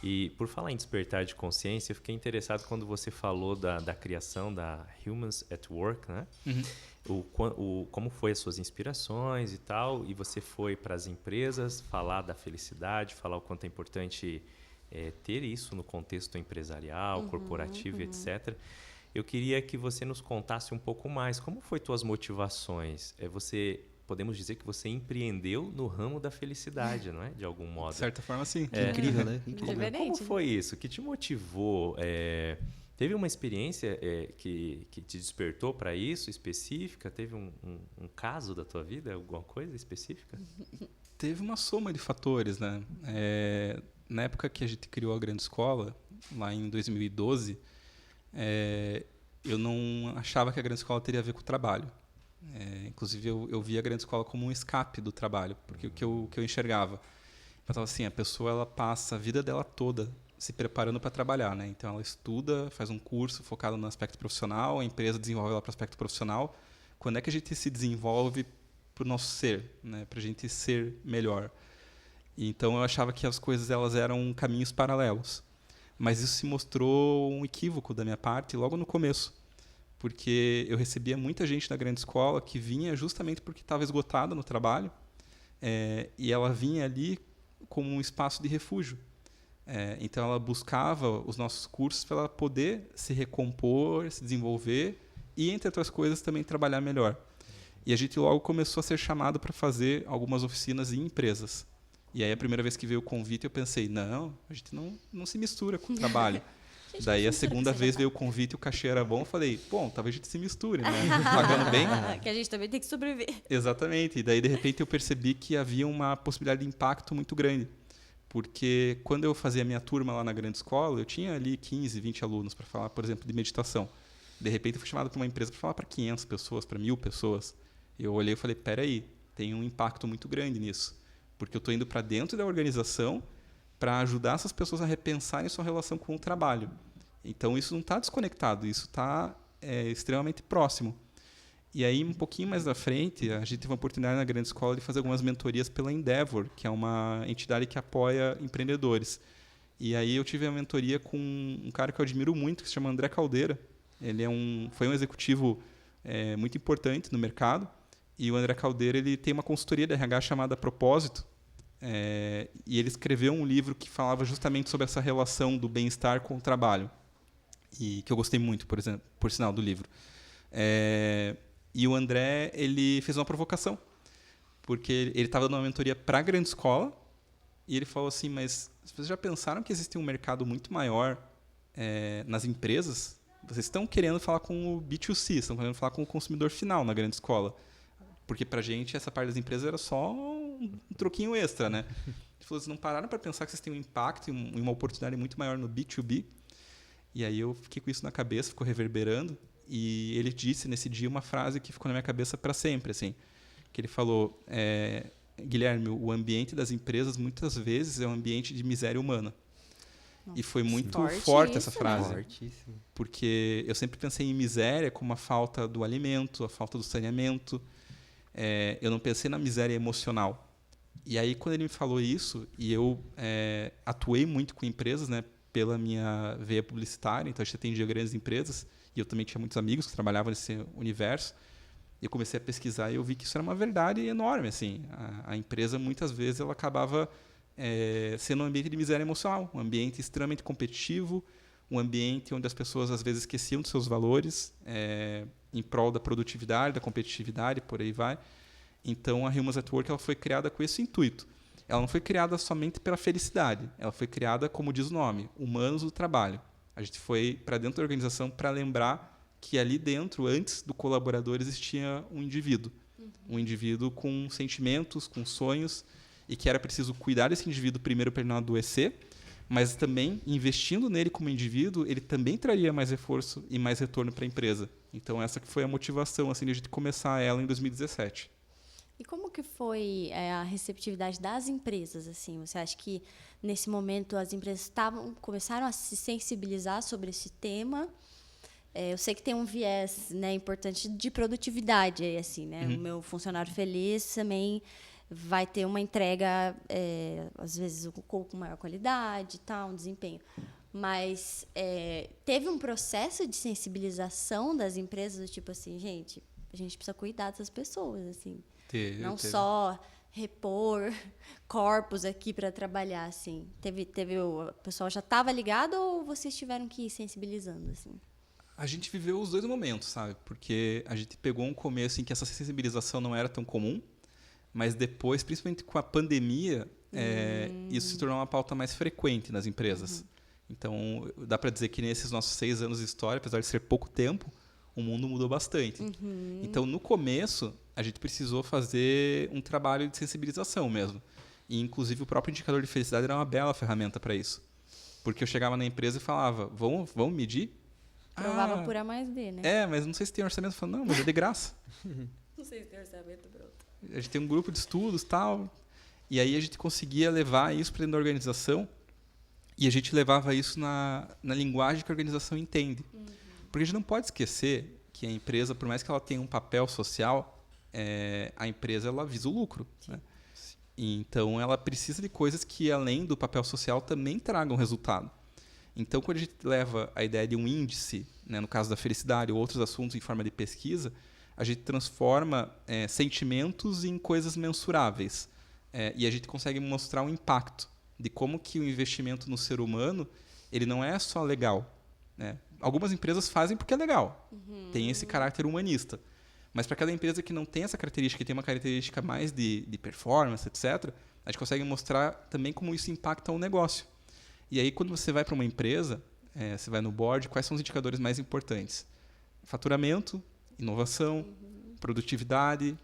S1: E por falar em despertar de consciência, eu fiquei interessado quando você falou da criação da Humans at Work, né? Como foi as suas inspirações e tal, e você foi para as empresas falar da felicidade, falar o quanto é importante ter isso no contexto empresarial, corporativo, etc. Eu queria que você nos contasse um pouco mais. Como foi tuas motivações? Podemos dizer que você empreendeu no ramo da felicidade, não é? De algum modo.
S3: De certa forma, sim.
S2: Incrível, né? Incrível.
S1: Como foi isso? O que te motivou? Teve uma experiência que te despertou para isso específica? Teve um caso da tua vida? Alguma coisa específica?
S3: Teve uma soma de fatores, né? Na época que a gente criou a Grande Escola, lá em 2012, eu não achava que a Grande Escola teria a ver com o trabalho. Inclusive, eu via a Grande Escola como um escape do trabalho, porque o que eu enxergava. Eu pensava assim, a pessoa ela passa a vida dela toda se preparando para trabalhar, né? Então, ela estuda, faz um curso focado no aspecto profissional, a empresa desenvolve ela para o aspecto profissional. Quando é que a gente se desenvolve para o nosso ser, né? Para a gente ser melhor? Então, eu achava que as coisas elas eram caminhos paralelos. Mas isso se mostrou um equívoco da minha parte logo no começo. Porque eu recebia muita gente da Grande Escola que vinha justamente porque estava esgotada no trabalho e ela vinha ali como um espaço de refúgio. Então, ela buscava os nossos cursos para ela poder se recompor, se desenvolver e, entre outras coisas, também trabalhar melhor. E a gente logo começou a ser chamado para fazer algumas oficinas em empresas. E aí, a primeira vez que veio o convite, eu pensei, não, a gente não se mistura com o trabalho. Daí, a segunda vez veio o convite e o cachê era bom. Eu falei, bom, talvez a gente se misture, né? Pagando bem.
S4: Que a gente também tem que sobreviver.
S3: Exatamente. E daí, de repente, eu percebi que havia uma possibilidade de impacto muito grande. Porque quando eu fazia a minha turma lá na Grande Escola, eu tinha ali 15, 20 alunos para falar, por exemplo, de meditação. De repente, eu fui chamado para uma empresa para falar para 500 pessoas, para 1.000 pessoas. Eu olhei e falei, peraí, tem um impacto muito grande nisso. Porque eu estou indo para dentro da organização para ajudar essas pessoas a repensarem sua relação com o trabalho. Então, isso não está desconectado, isso está extremamente próximo. E aí, um pouquinho mais à frente, a gente teve uma oportunidade na grande escola de fazer algumas mentorias pela Endeavor, que é uma entidade que apoia empreendedores. E aí eu tive a mentoria com um cara que eu admiro muito, que se chama André Caldeira. Ele foi um executivo muito importante no mercado. E o André Caldeira ele tem uma consultoria de RH chamada Propósito. E ele escreveu um livro que falava justamente sobre essa relação do bem-estar com o trabalho. E que eu gostei muito, por sinal, do livro. E o André ele fez uma provocação. Porque ele estava dando uma mentoria para a grande escola. E ele falou assim, mas vocês já pensaram que existe um mercado muito maior nas empresas? Vocês estão querendo falar com o B2C, estão querendo falar com o consumidor final na grande escola. Porque para a gente essa parte das empresas era só um troquinho extra, né? Ele falou, vocês não pararam para pensar que vocês têm um impacto e uma oportunidade muito maior no B2B? E aí eu fiquei com isso na cabeça, ficou reverberando. E ele disse nesse dia uma frase que ficou na minha cabeça para sempre, assim, que ele falou, Guilherme, o ambiente das empresas muitas vezes é um ambiente de miséria humana. Nossa, e foi muito forte essa frase.
S2: Fortíssimo.
S3: Porque eu sempre pensei em miséria como a falta do alimento, a falta do saneamento. Eu não pensei na miséria emocional. E aí, quando ele me falou isso, e eu atuei muito com empresas, né, pela minha veia publicitária, então a gente atendia grandes empresas, e eu também tinha muitos amigos que trabalhavam nesse universo. Eu comecei a pesquisar e eu vi que isso era uma verdade enorme. Assim, a empresa, muitas vezes, ela acabava sendo um ambiente de miséria emocional, um ambiente extremamente competitivo, um ambiente onde as pessoas, às vezes, esqueciam dos seus valores em prol da produtividade, da competitividade, por aí vai. Então, a Humans at Work ela foi criada com esse intuito. Ela não foi criada somente pela felicidade, ela foi criada, como diz o nome, humanos do trabalho. A gente foi para dentro da organização para lembrar que ali dentro, antes do colaborador, existia um indivíduo. Um indivíduo com sentimentos, com sonhos, e que era preciso cuidar desse indivíduo primeiro para ele não adoecer, mas também, investindo nele como indivíduo, ele também traria mais reforço e mais retorno para a empresa. Então, essa que foi a motivação assim, de a gente começar ela em 2017.
S4: E como que foi a receptividade das empresas? Assim, você acha que, nesse momento, as empresas começaram a se sensibilizar sobre esse tema? Eu sei que tem um viés, né, importante de produtividade. Assim, né? O meu funcionário feliz também vai ter uma entrega, às vezes, com maior qualidade, tal, um desempenho. Mas teve um processo de sensibilização das empresas, do tipo assim, gente, a gente precisa cuidar dessas pessoas, assim. Não só repor corpos aqui para trabalhar, assim. O pessoal já estava ligado ou vocês tiveram que ir sensibilizando, assim?
S3: A gente viveu os dois momentos, sabe? Porque a gente pegou um começo em que essa sensibilização não era tão comum, mas depois, principalmente com a pandemia, isso se tornou uma pauta mais frequente nas empresas. Então, dá para dizer que nesses nossos 6 anos de história, apesar de ser pouco tempo, o mundo mudou bastante. Então, no começo, a gente precisou fazer um trabalho de sensibilização mesmo. E, inclusive, o próprio indicador de felicidade era uma bela ferramenta para isso. Porque eu chegava na empresa e falava, vamos medir?
S4: Provava por A mais B, né?
S3: Mas não sei se tem orçamento. Eu falava, não, mas é de graça.
S4: Não sei se tem orçamento, pronto.
S3: A gente tem um grupo de estudos e tal. E aí a gente conseguia levar isso para dentro da organização e a gente levava isso na linguagem que a organização entende. Porque a gente não pode esquecer que a empresa, por mais que ela tenha um papel social, a empresa ela visa o lucro. Né? Então, ela precisa de coisas que, além do papel social, também tragam resultado. Então, quando a gente leva a ideia de um índice, né, no caso da felicidade ou outros assuntos em forma de pesquisa, a gente transforma sentimentos em coisas mensuráveis. E a gente consegue mostrar um impacto de como que o investimento no ser humano ele não é só legal. Né? Algumas empresas fazem porque é legal, tem esse caráter humanista. Mas para aquela empresa que não tem essa característica, que tem uma característica mais de performance, etc., a gente consegue mostrar também como isso impacta o negócio. E aí, quando você vai para uma empresa, você vai no board, quais são os indicadores mais importantes? Faturamento, inovação, produtividade,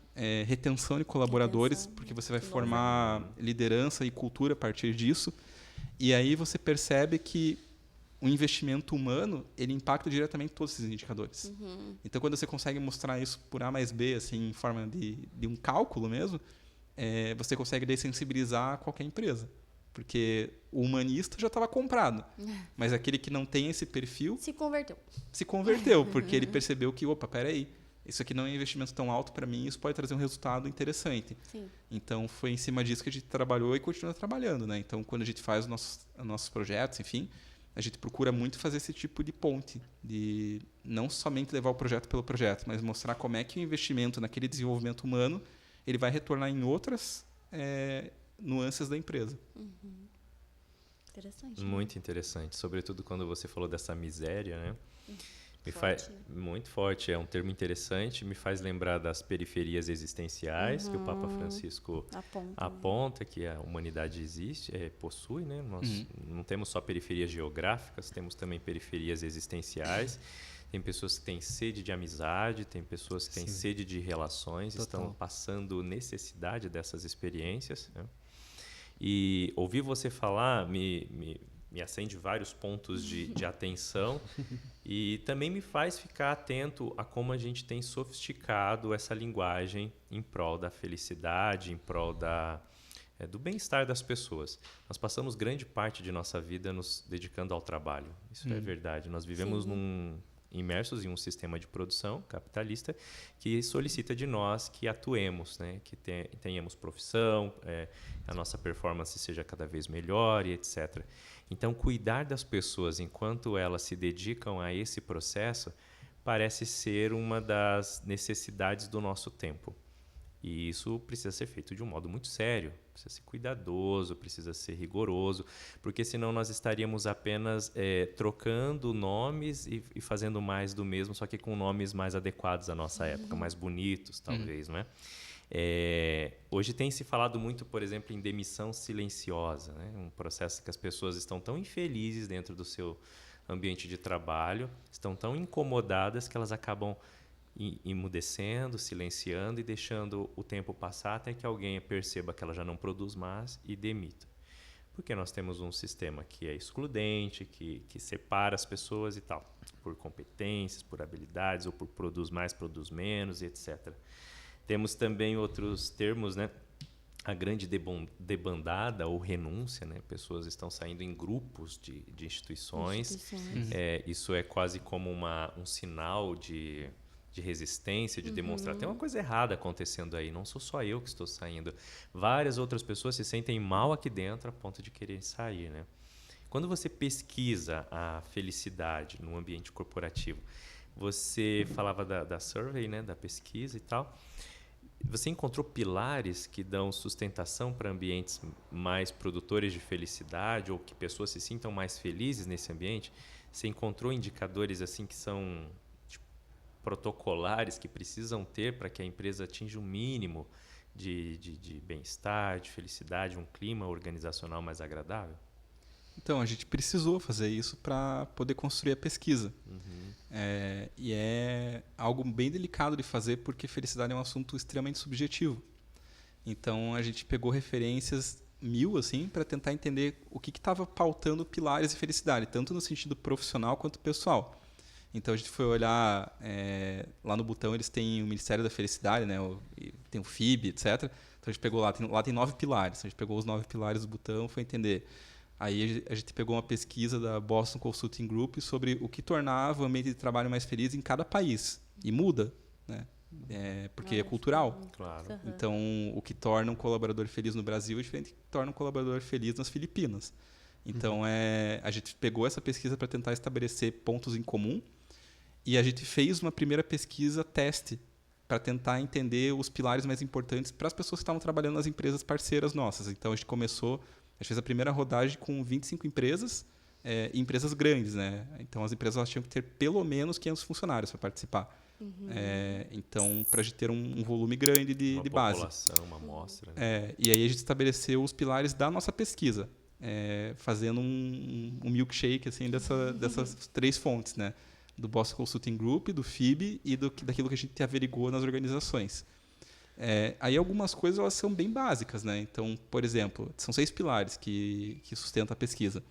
S3: retenção de colaboradores, porque você vai formar liderança e cultura a partir disso. E aí você percebe que o investimento humano ele impacta diretamente todos esses indicadores. Então, quando você consegue mostrar isso por A mais B, assim, em forma de um cálculo mesmo, você consegue daí sensibilizar qualquer empresa. Porque o humanista já estava comprado. Mas aquele que não tem esse perfil...
S4: Se converteu.
S3: Se converteu, porque ele percebeu que, opa, peraí, isso aqui não é um investimento tão alto para mim, isso pode trazer um resultado interessante.
S4: Sim.
S3: Então, foi em cima disso que a gente trabalhou e continua trabalhando, né? Então, quando a gente faz os nossos projetos, enfim, a gente procura muito fazer esse tipo de ponte, de não somente levar o projeto pelo projeto, mas mostrar como é que o investimento naquele desenvolvimento humano ele vai retornar em outras nuances da empresa.
S4: Interessante.
S1: Muito interessante, sobretudo quando você falou dessa miséria, né?
S4: Forte.
S1: Muito forte, é um termo interessante, me faz lembrar das periferias existenciais que o Papa Francisco aponta que a humanidade possui, né? Nós não temos só periferias geográficas, temos também periferias existenciais. Tem pessoas que têm sede de amizade, tem pessoas que têm sede de relações, estão passando necessidade dessas experiências, né? E ouvir você falar me acende vários pontos de atenção e também me faz ficar atento a como a gente tem sofisticado essa linguagem em prol da felicidade, em prol do bem-estar das pessoas. Nós passamos grande parte de nossa vida nos dedicando ao trabalho. Isso é verdade. Nós vivemos imersos em um sistema de produção capitalista que solicita de nós que atuemos, né? Que tenhamos profissão, a nossa performance seja cada vez melhor e etc. Então, cuidar das pessoas enquanto elas se dedicam a esse processo parece ser uma das necessidades do nosso tempo. E isso precisa ser feito de um modo muito sério, precisa ser cuidadoso, precisa ser rigoroso, porque senão nós estaríamos apenas trocando nomes e fazendo mais do mesmo, só que com nomes mais adequados à nossa época, mais bonitos, talvez, não é? Hoje tem se falado muito, por exemplo, em demissão silenciosa, né? Um processo que as pessoas estão tão infelizes dentro do seu ambiente de trabalho, estão tão incomodadas que elas acabam emudecendo, silenciando e deixando o tempo passar até que alguém perceba que ela já não produz mais e demita. Porque nós temos um sistema que é excludente, que separa as pessoas e tal, por competências, por habilidades, ou por produz mais, produz menos, etc. Temos também outros termos, né? A grande debandada ou renúncia, né? Pessoas estão saindo em grupos de instituições. Isso é quase como um sinal de resistência, de demonstrar. Tem uma coisa errada acontecendo aí, não sou só eu que estou saindo. Várias outras pessoas se sentem mal aqui dentro a ponto de querer sair, né? Quando você pesquisa a felicidade no ambiente corporativo, você falava da survey, né, da pesquisa e tal, você encontrou pilares que dão sustentação para ambientes mais produtores de felicidade ou que pessoas se sintam mais felizes nesse ambiente? Você encontrou indicadores assim que são protocolares que precisam ter para que a empresa atinja um mínimo de bem-estar, de felicidade, um clima organizacional mais agradável?
S3: Então, a gente precisou fazer isso para poder construir a pesquisa. E é algo bem delicado de fazer porque felicidade é um assunto extremamente subjetivo. Então, a gente pegou referências 1000 assim, para tentar entender o que estava pautando pilares de felicidade, tanto no sentido profissional quanto pessoal. Então, a gente foi olhar, lá no Butão eles têm o Ministério da Felicidade, né? Tem o FIB, etc. Então, a gente pegou lá tem 9 pilares. A gente pegou os 9 pilares do Butão, foi entender. Aí a gente pegou uma pesquisa da Boston Consulting Group sobre o que tornava o ambiente de trabalho mais feliz em cada país. E muda, né? Porque é cultural.
S1: Claro.
S3: Então, o que torna um colaborador feliz no Brasil é diferente do que torna um colaborador feliz nas Filipinas. Então, a gente pegou essa pesquisa para tentar estabelecer pontos em comum e a gente fez uma primeira pesquisa teste para tentar entender os pilares mais importantes para as pessoas que estavam trabalhando nas empresas parceiras nossas. Então, a gente fez a primeira rodagem com 25 empresas, e empresas grandes, né? Então, as empresas elas tinham que ter pelo menos 500 funcionários para participar. Então, para a gente ter um volume grande de base.
S1: Uma população, uma amostra. Né?
S3: E aí a gente estabeleceu os pilares da nossa pesquisa, fazendo um milkshake assim, dessas 3 fontes, né? Do Boston Consulting Group, do FIB e daquilo que a gente averigou nas organizações. Aí algumas coisas elas são bem básicas, né? Então, por exemplo, são 6 pilares que sustentam a pesquisa.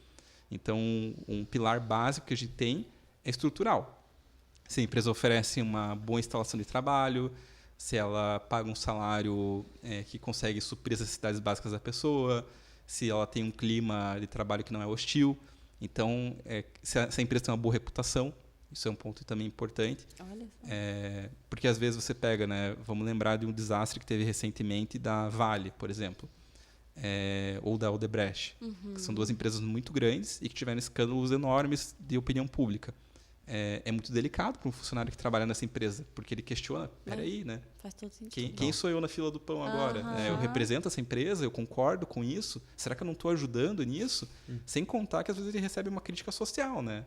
S3: Então, um pilar básico que a gente tem é estrutural. Se a empresa oferece uma boa instalação de trabalho, se ela paga um salário que consegue suprir as necessidades básicas da pessoa, se ela tem um clima de trabalho que não é hostil. Então, se a empresa tem uma boa reputação. Isso é um ponto também importante.
S4: Olha só.
S3: Porque às vezes você pega, né, vamos lembrar de um desastre que teve recentemente da Vale, por exemplo, ou da Odebrecht, que são duas empresas muito grandes e que tiveram escândalos enormes de opinião pública. É muito delicado para um funcionário que trabalha nessa empresa, porque ele questiona, peraí, né?
S4: Faz todo sentido.
S3: Quem sou eu na fila do pão agora? Eu represento essa empresa, eu concordo com isso? Será que eu não estou ajudando nisso? Sem contar que às vezes ele recebe uma crítica social, né?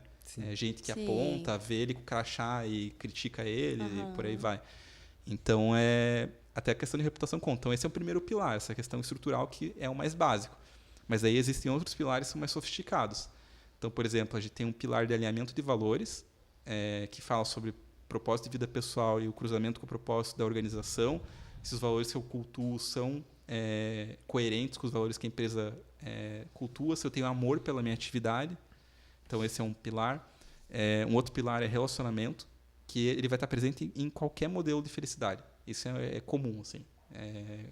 S3: Gente que
S4: Sim.
S3: aponta, vê ele com crachá e critica ele e por aí vai. Então, até a questão de reputação conta. Então, esse é o primeiro pilar, essa questão estrutural que é o mais básico. Mas aí existem outros pilares que são mais sofisticados. Então, por exemplo, a gente tem um pilar de alinhamento de valores, que fala sobre propósito de vida pessoal e o cruzamento com o propósito da organização. Se os valores que eu cultuo são coerentes com os valores que a empresa cultua, se eu tenho amor pela minha atividade. Então, esse é um pilar. Um outro pilar é relacionamento, que ele vai estar presente em qualquer modelo de felicidade. Isso é comum, assim,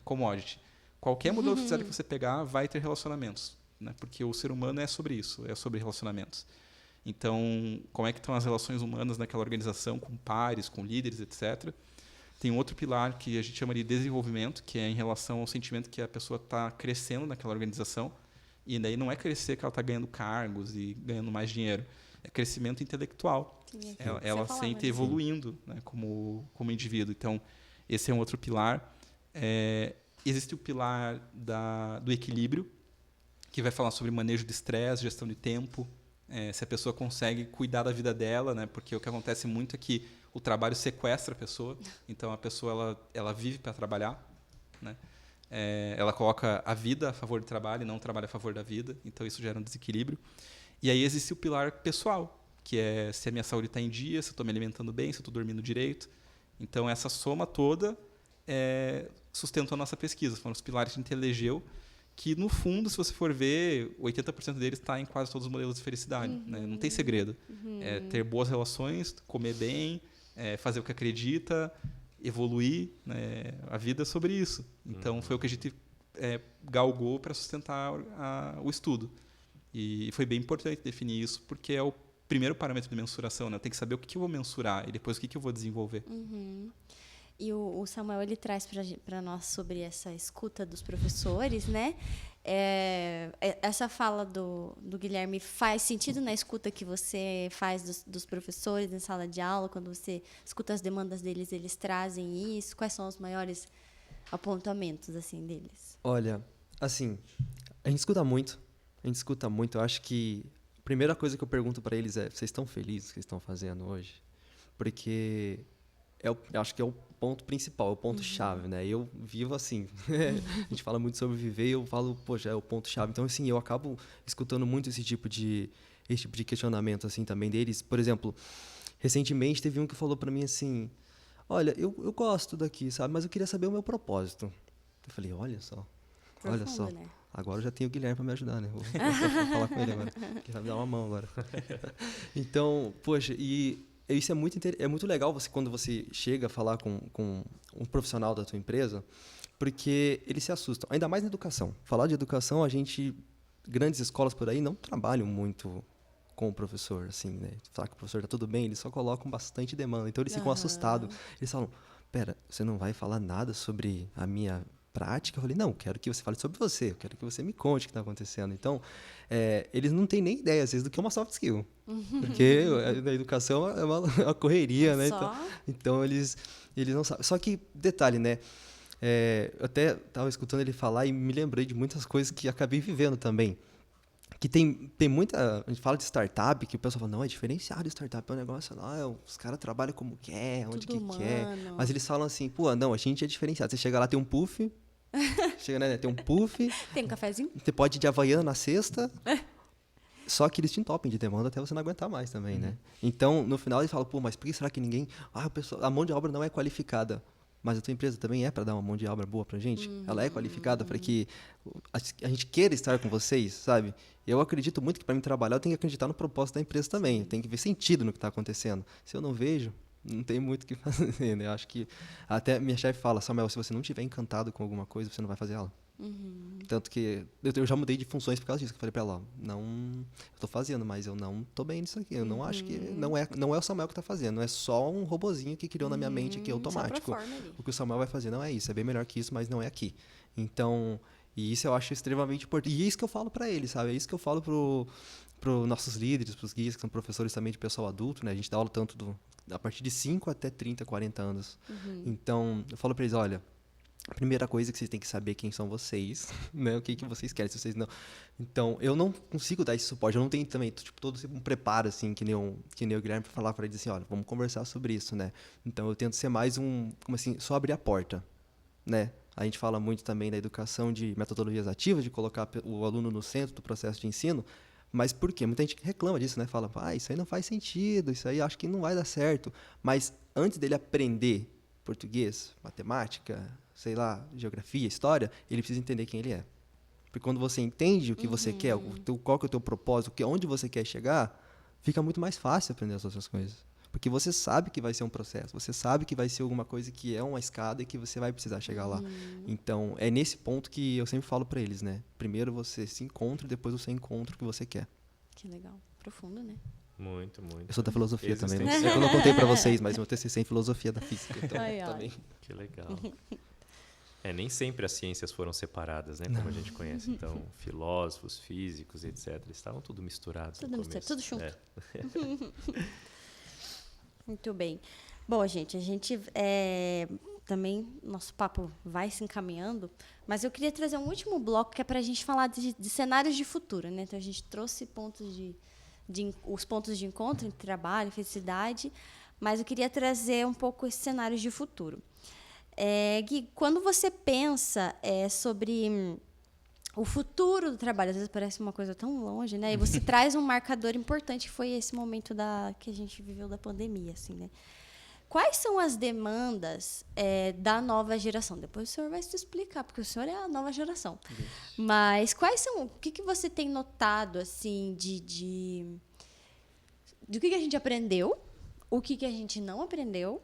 S3: commodity. Qualquer modelo de felicidade que você pegar vai ter relacionamentos, né? Porque o ser humano é sobre isso, é sobre relacionamentos. Então, como é que estão as relações humanas naquela organização, com pares, com líderes, etc. Tem um outro pilar que a gente chama de desenvolvimento, que é em relação ao sentimento que a pessoa está crescendo naquela organização. E daí não é crescer que ela está ganhando cargos e ganhando mais dinheiro. É crescimento intelectual.
S4: Sim,
S3: ela sente evoluindo, né, como indivíduo. Então, esse é um outro pilar. Existe o pilar do equilíbrio, que vai falar sobre manejo de estresse, gestão de tempo, se a pessoa consegue cuidar da vida dela, né, porque o que acontece muito é que o trabalho sequestra a pessoa. Então, a pessoa ela vive para trabalhar, né? Ela coloca a vida a favor do trabalho e não o trabalho a favor da vida. Então, isso gera um desequilíbrio. E aí existe o pilar pessoal, que é se a minha saúde está em dia, se eu estou me alimentando bem, se eu estou dormindo direito. Então, essa soma toda sustentou a nossa pesquisa. Foram os pilares que a gente elegeu, que, no fundo, se você for ver, 80% deles está em quase todos os modelos de felicidade. Né? Não tem segredo. Ter boas relações, comer bem, fazer o que acredita, evoluir, né? A vida é sobre isso. Então, foi o que a gente galgou para sustentar o estudo. E foi bem importante definir isso, porque é o primeiro parâmetro de mensuração. Né? Eu tenho que saber o que eu vou mensurar e depois o que eu vou desenvolver.
S4: E o Samuel, ele traz para nós sobre essa escuta dos professores, né? Essa fala do Guilherme faz sentido na escuta que você faz dos professores na sala de aula, quando você escuta as demandas deles, eles trazem isso? Quais são os maiores apontamentos assim deles?
S2: Olha, assim, a gente escuta muito. Eu acho que a primeira coisa que eu pergunto para eles é: vocês estão felizes com o que estão fazendo hoje? Porque eu acho que é o ponto principal, é o ponto-chave, né? Eu vivo assim. A gente fala muito sobre viver e eu falo, poxa, é o ponto-chave. Então, assim, eu acabo escutando muito esse tipo de questionamento, assim, também deles. Por exemplo, recentemente teve um que falou para mim assim: olha, eu gosto daqui, sabe? Mas eu queria saber o meu propósito. Eu falei, olha só.
S4: Né?
S2: Agora eu já tenho o Guilherme para me ajudar, né? Vou falar com ele agora. Ele vai me dar uma mão agora. Então, poxa, e isso é muito legal quando você chega a falar com um profissional da tua empresa, porque eles se assustam. Ainda mais na educação. Falar de educação, grandes escolas por aí não trabalham muito com o professor, assim, né? Falar que o professor está tudo bem, eles só colocam bastante demanda. Então, eles ficam assustados. Eles falam, pera, você não vai falar nada sobre a minha prática? Eu falei, não, quero que você fale sobre você, eu quero que você me conte o que está acontecendo. Então, eles não têm nem ideia, às vezes, do que é uma soft skill. Porque a educação é uma correria, né? Então eles não sabem. Só que, detalhe, né? Eu até estava escutando ele falar e me lembrei de muitas coisas que acabei vivendo também. Que tem muita... A gente fala de startup, que o pessoal fala, não, é diferenciado startup, é um negócio lá, os caras trabalham como quer, onde que quer. Mas eles falam assim, pô, não, a gente é diferenciado. Você chega lá, tem um puff, tem um puff.
S4: Tem um cafezinho.
S2: Você pode ir de Havaiana na sexta. Só que eles te entopem de demanda até você não aguentar mais também, né? Então, no final, eles falam, pô, mas por que será que ninguém... a mão de obra não é qualificada. Mas a tua empresa também é para dar uma mão de obra boa pra gente? Ela é qualificada para que a gente queira estar com vocês, sabe? Eu acredito muito que para mim trabalhar, eu tenho que acreditar no propósito da empresa também. Tem que ver sentido no que está acontecendo. Se eu não vejo, não tem muito o que fazer, né? Eu acho que até minha chefe fala, Samuel, se você não estiver encantado com alguma coisa, você não vai fazer ela. Tanto que eu já mudei de funções por causa disso, que eu falei pra ela, ó, não, eu tô fazendo, mas eu não tô bem nisso aqui, eu não acho que, não é o Samuel que tá fazendo, não é só um robozinho que criou na minha mente aqui automático. O que o Samuel vai fazer não é isso, é bem melhor que isso, mas não é aqui. Então, e isso eu acho extremamente importante, e é isso que eu falo pra ele, sabe, é isso que eu falo pro nossos líderes, pros guias, que são professores também de pessoal adulto, né, a gente dá aula tanto a partir de 5 até 30, 40 anos. Então, eu falo pra eles, olha, a primeira coisa que vocês têm que saber quem são vocês, né? O que vocês querem, se vocês não... Então, eu não consigo dar esse suporte, eu não tenho também, tipo, todo um preparo, assim, que nem o Guilherme, para falar para eles assim, olha, vamos conversar sobre isso, né? Então, eu tento ser mais como assim, só abrir a porta, né? A gente fala muito também da educação de metodologias ativas, de colocar o aluno no centro do processo de ensino, mas por quê? Muita gente reclama disso, né? Fala, isso aí não faz sentido, isso aí acho que não vai dar certo. Mas antes dele aprender português, matemática, sei lá, geografia, história, ele precisa entender quem ele é. Porque quando você entende o que você quer, qual que é o teu propósito, onde você quer chegar, fica muito mais fácil aprender as outras coisas. Porque você sabe que vai ser um processo, você sabe que vai ser alguma coisa que é uma escada e que você vai precisar chegar lá. Então, é nesse ponto que eu sempre falo para eles, né? Primeiro você se encontra, depois você encontra o que você quer.
S4: Que legal. Profundo, né?
S1: Muito, muito.
S2: Eu sou da filosofia também, né? Eu não contei para vocês, mas meu TCC é em filosofia da física. Então, também.
S1: Que legal. Nem sempre as ciências foram separadas, né? Como a gente conhece. Então, filósofos, físicos, etc. Estavam tudo misturados.
S4: Tudo misturado, tudo junto. Muito bem. Bom, gente, a gente também, nosso papo vai se encaminhando, mas eu queria trazer um último bloco que é para a gente falar de cenários de futuro, né? Então, a gente trouxe os pontos de encontro entre trabalho e felicidade, mas eu queria trazer um pouco esses cenários de futuro. Gui, quando você pensa sobre o futuro do trabalho, às vezes parece uma coisa tão longe, né? E você traz um marcador importante, que foi esse momento que a gente viveu da pandemia, assim, né? Quais são as demandas da nova geração? Depois o senhor vai se explicar, porque o senhor é a nova geração. Mas o que você tem notado, assim, do que a gente aprendeu, o que a gente não aprendeu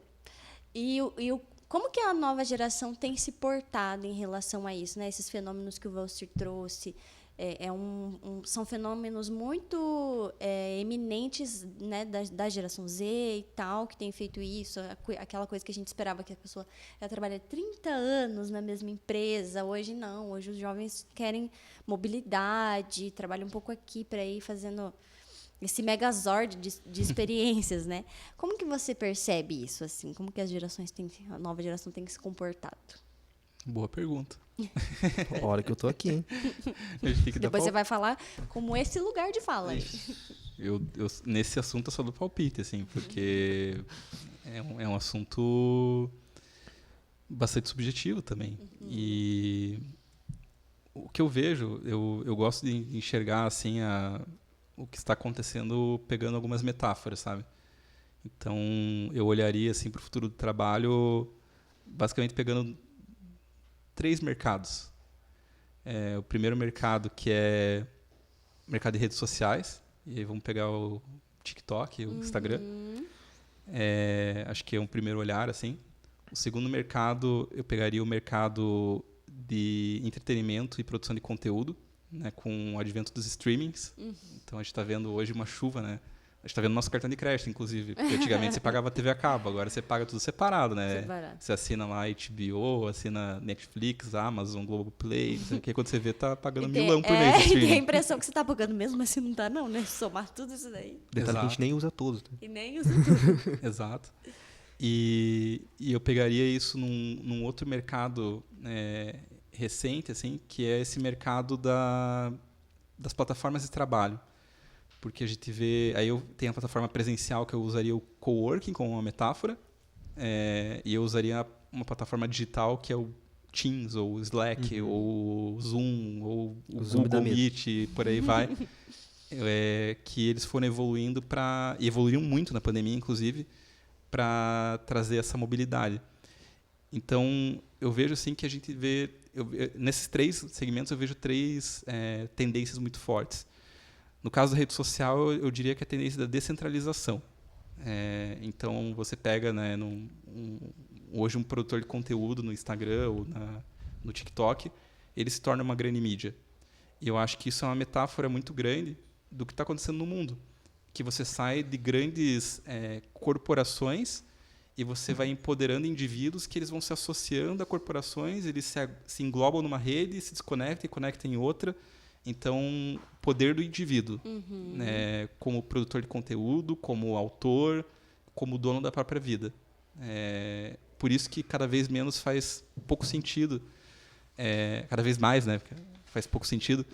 S4: como que a nova geração tem se portado em relação a isso, né? Esses fenômenos que o Valcir trouxe são fenômenos muito eminentes, né, da geração Z e tal, que tem feito isso, aquela coisa que a gente esperava que a pessoa ia trabalhar 30 anos na mesma empresa. Hoje não, hoje os jovens querem mobilidade, trabalham um pouco aqui para ir fazendo esse megazord de experiências, né? Como que você percebe isso, assim? Como que a nova geração tem se comportado?
S3: Boa pergunta.
S2: Hora que eu tô aqui, hein?
S4: Depois você vai falar como esse lugar de fala.
S3: Eu nesse assunto eu sou do palpite, assim, porque é um assunto bastante subjetivo também. E o que eu vejo, eu gosto de enxergar, assim, o que está acontecendo pegando algumas metáforas, sabe? Então, eu olharia assim para o futuro do trabalho basicamente pegando 3 mercados. O primeiro mercado, que é o mercado de redes sociais, e aí vamos pegar o TikTok, o Instagram. Acho que é um primeiro olhar, assim. O segundo mercado, eu pegaria o mercado de entretenimento e produção de conteúdo, né, com o advento dos streamings. Então, a gente está vendo hoje uma chuva, né? A gente está vendo nosso cartão de crédito, inclusive. Porque antigamente você pagava TV a cabo, agora você paga tudo separado, né?
S4: Separado.
S3: Você assina lá HBO, assina Netflix, Amazon, Globoplay, não sei o que. Quando você vê, tá pagando milão por mês de streaming.
S4: Tem a impressão que você tá pagando mesmo, mas não tá não, né? Somar tudo isso daí.
S2: Detalhe que a gente nem usa todos. Né?
S4: E nem usa tudo.
S3: Exato. E eu pegaria isso num outro mercado recente, assim, que é esse mercado das plataformas de trabalho. Porque a gente vê... Aí eu tenho a plataforma presencial, que eu usaria o coworking como uma metáfora, e eu usaria uma plataforma digital, que é o Teams, ou o Slack, ou o Zoom, ou o Google Meet, por aí vai. Que eles foram evoluindo e evoluíram muito na pandemia, inclusive, para trazer essa mobilidade. Então, eu vejo assim que a gente vê... nesses 3 segmentos, eu vejo 3 tendências muito fortes. No caso da rede social, eu diria que é a tendência da descentralização. Então, você pega, né, hoje um produtor de conteúdo no Instagram ou no TikTok, ele se torna uma grande mídia. E eu acho que isso é uma metáfora muito grande do que está acontecendo no mundo. Que você sai de grandes corporações e você vai empoderando indivíduos que eles vão se associando a corporações, eles se englobam numa rede, se desconectam e conectam em outra. Então, poder do indivíduo, né, como produtor de conteúdo, como autor, como dono da própria vida. Por isso que cada vez menos faz pouco sentido, cada vez mais, né, faz pouco sentido,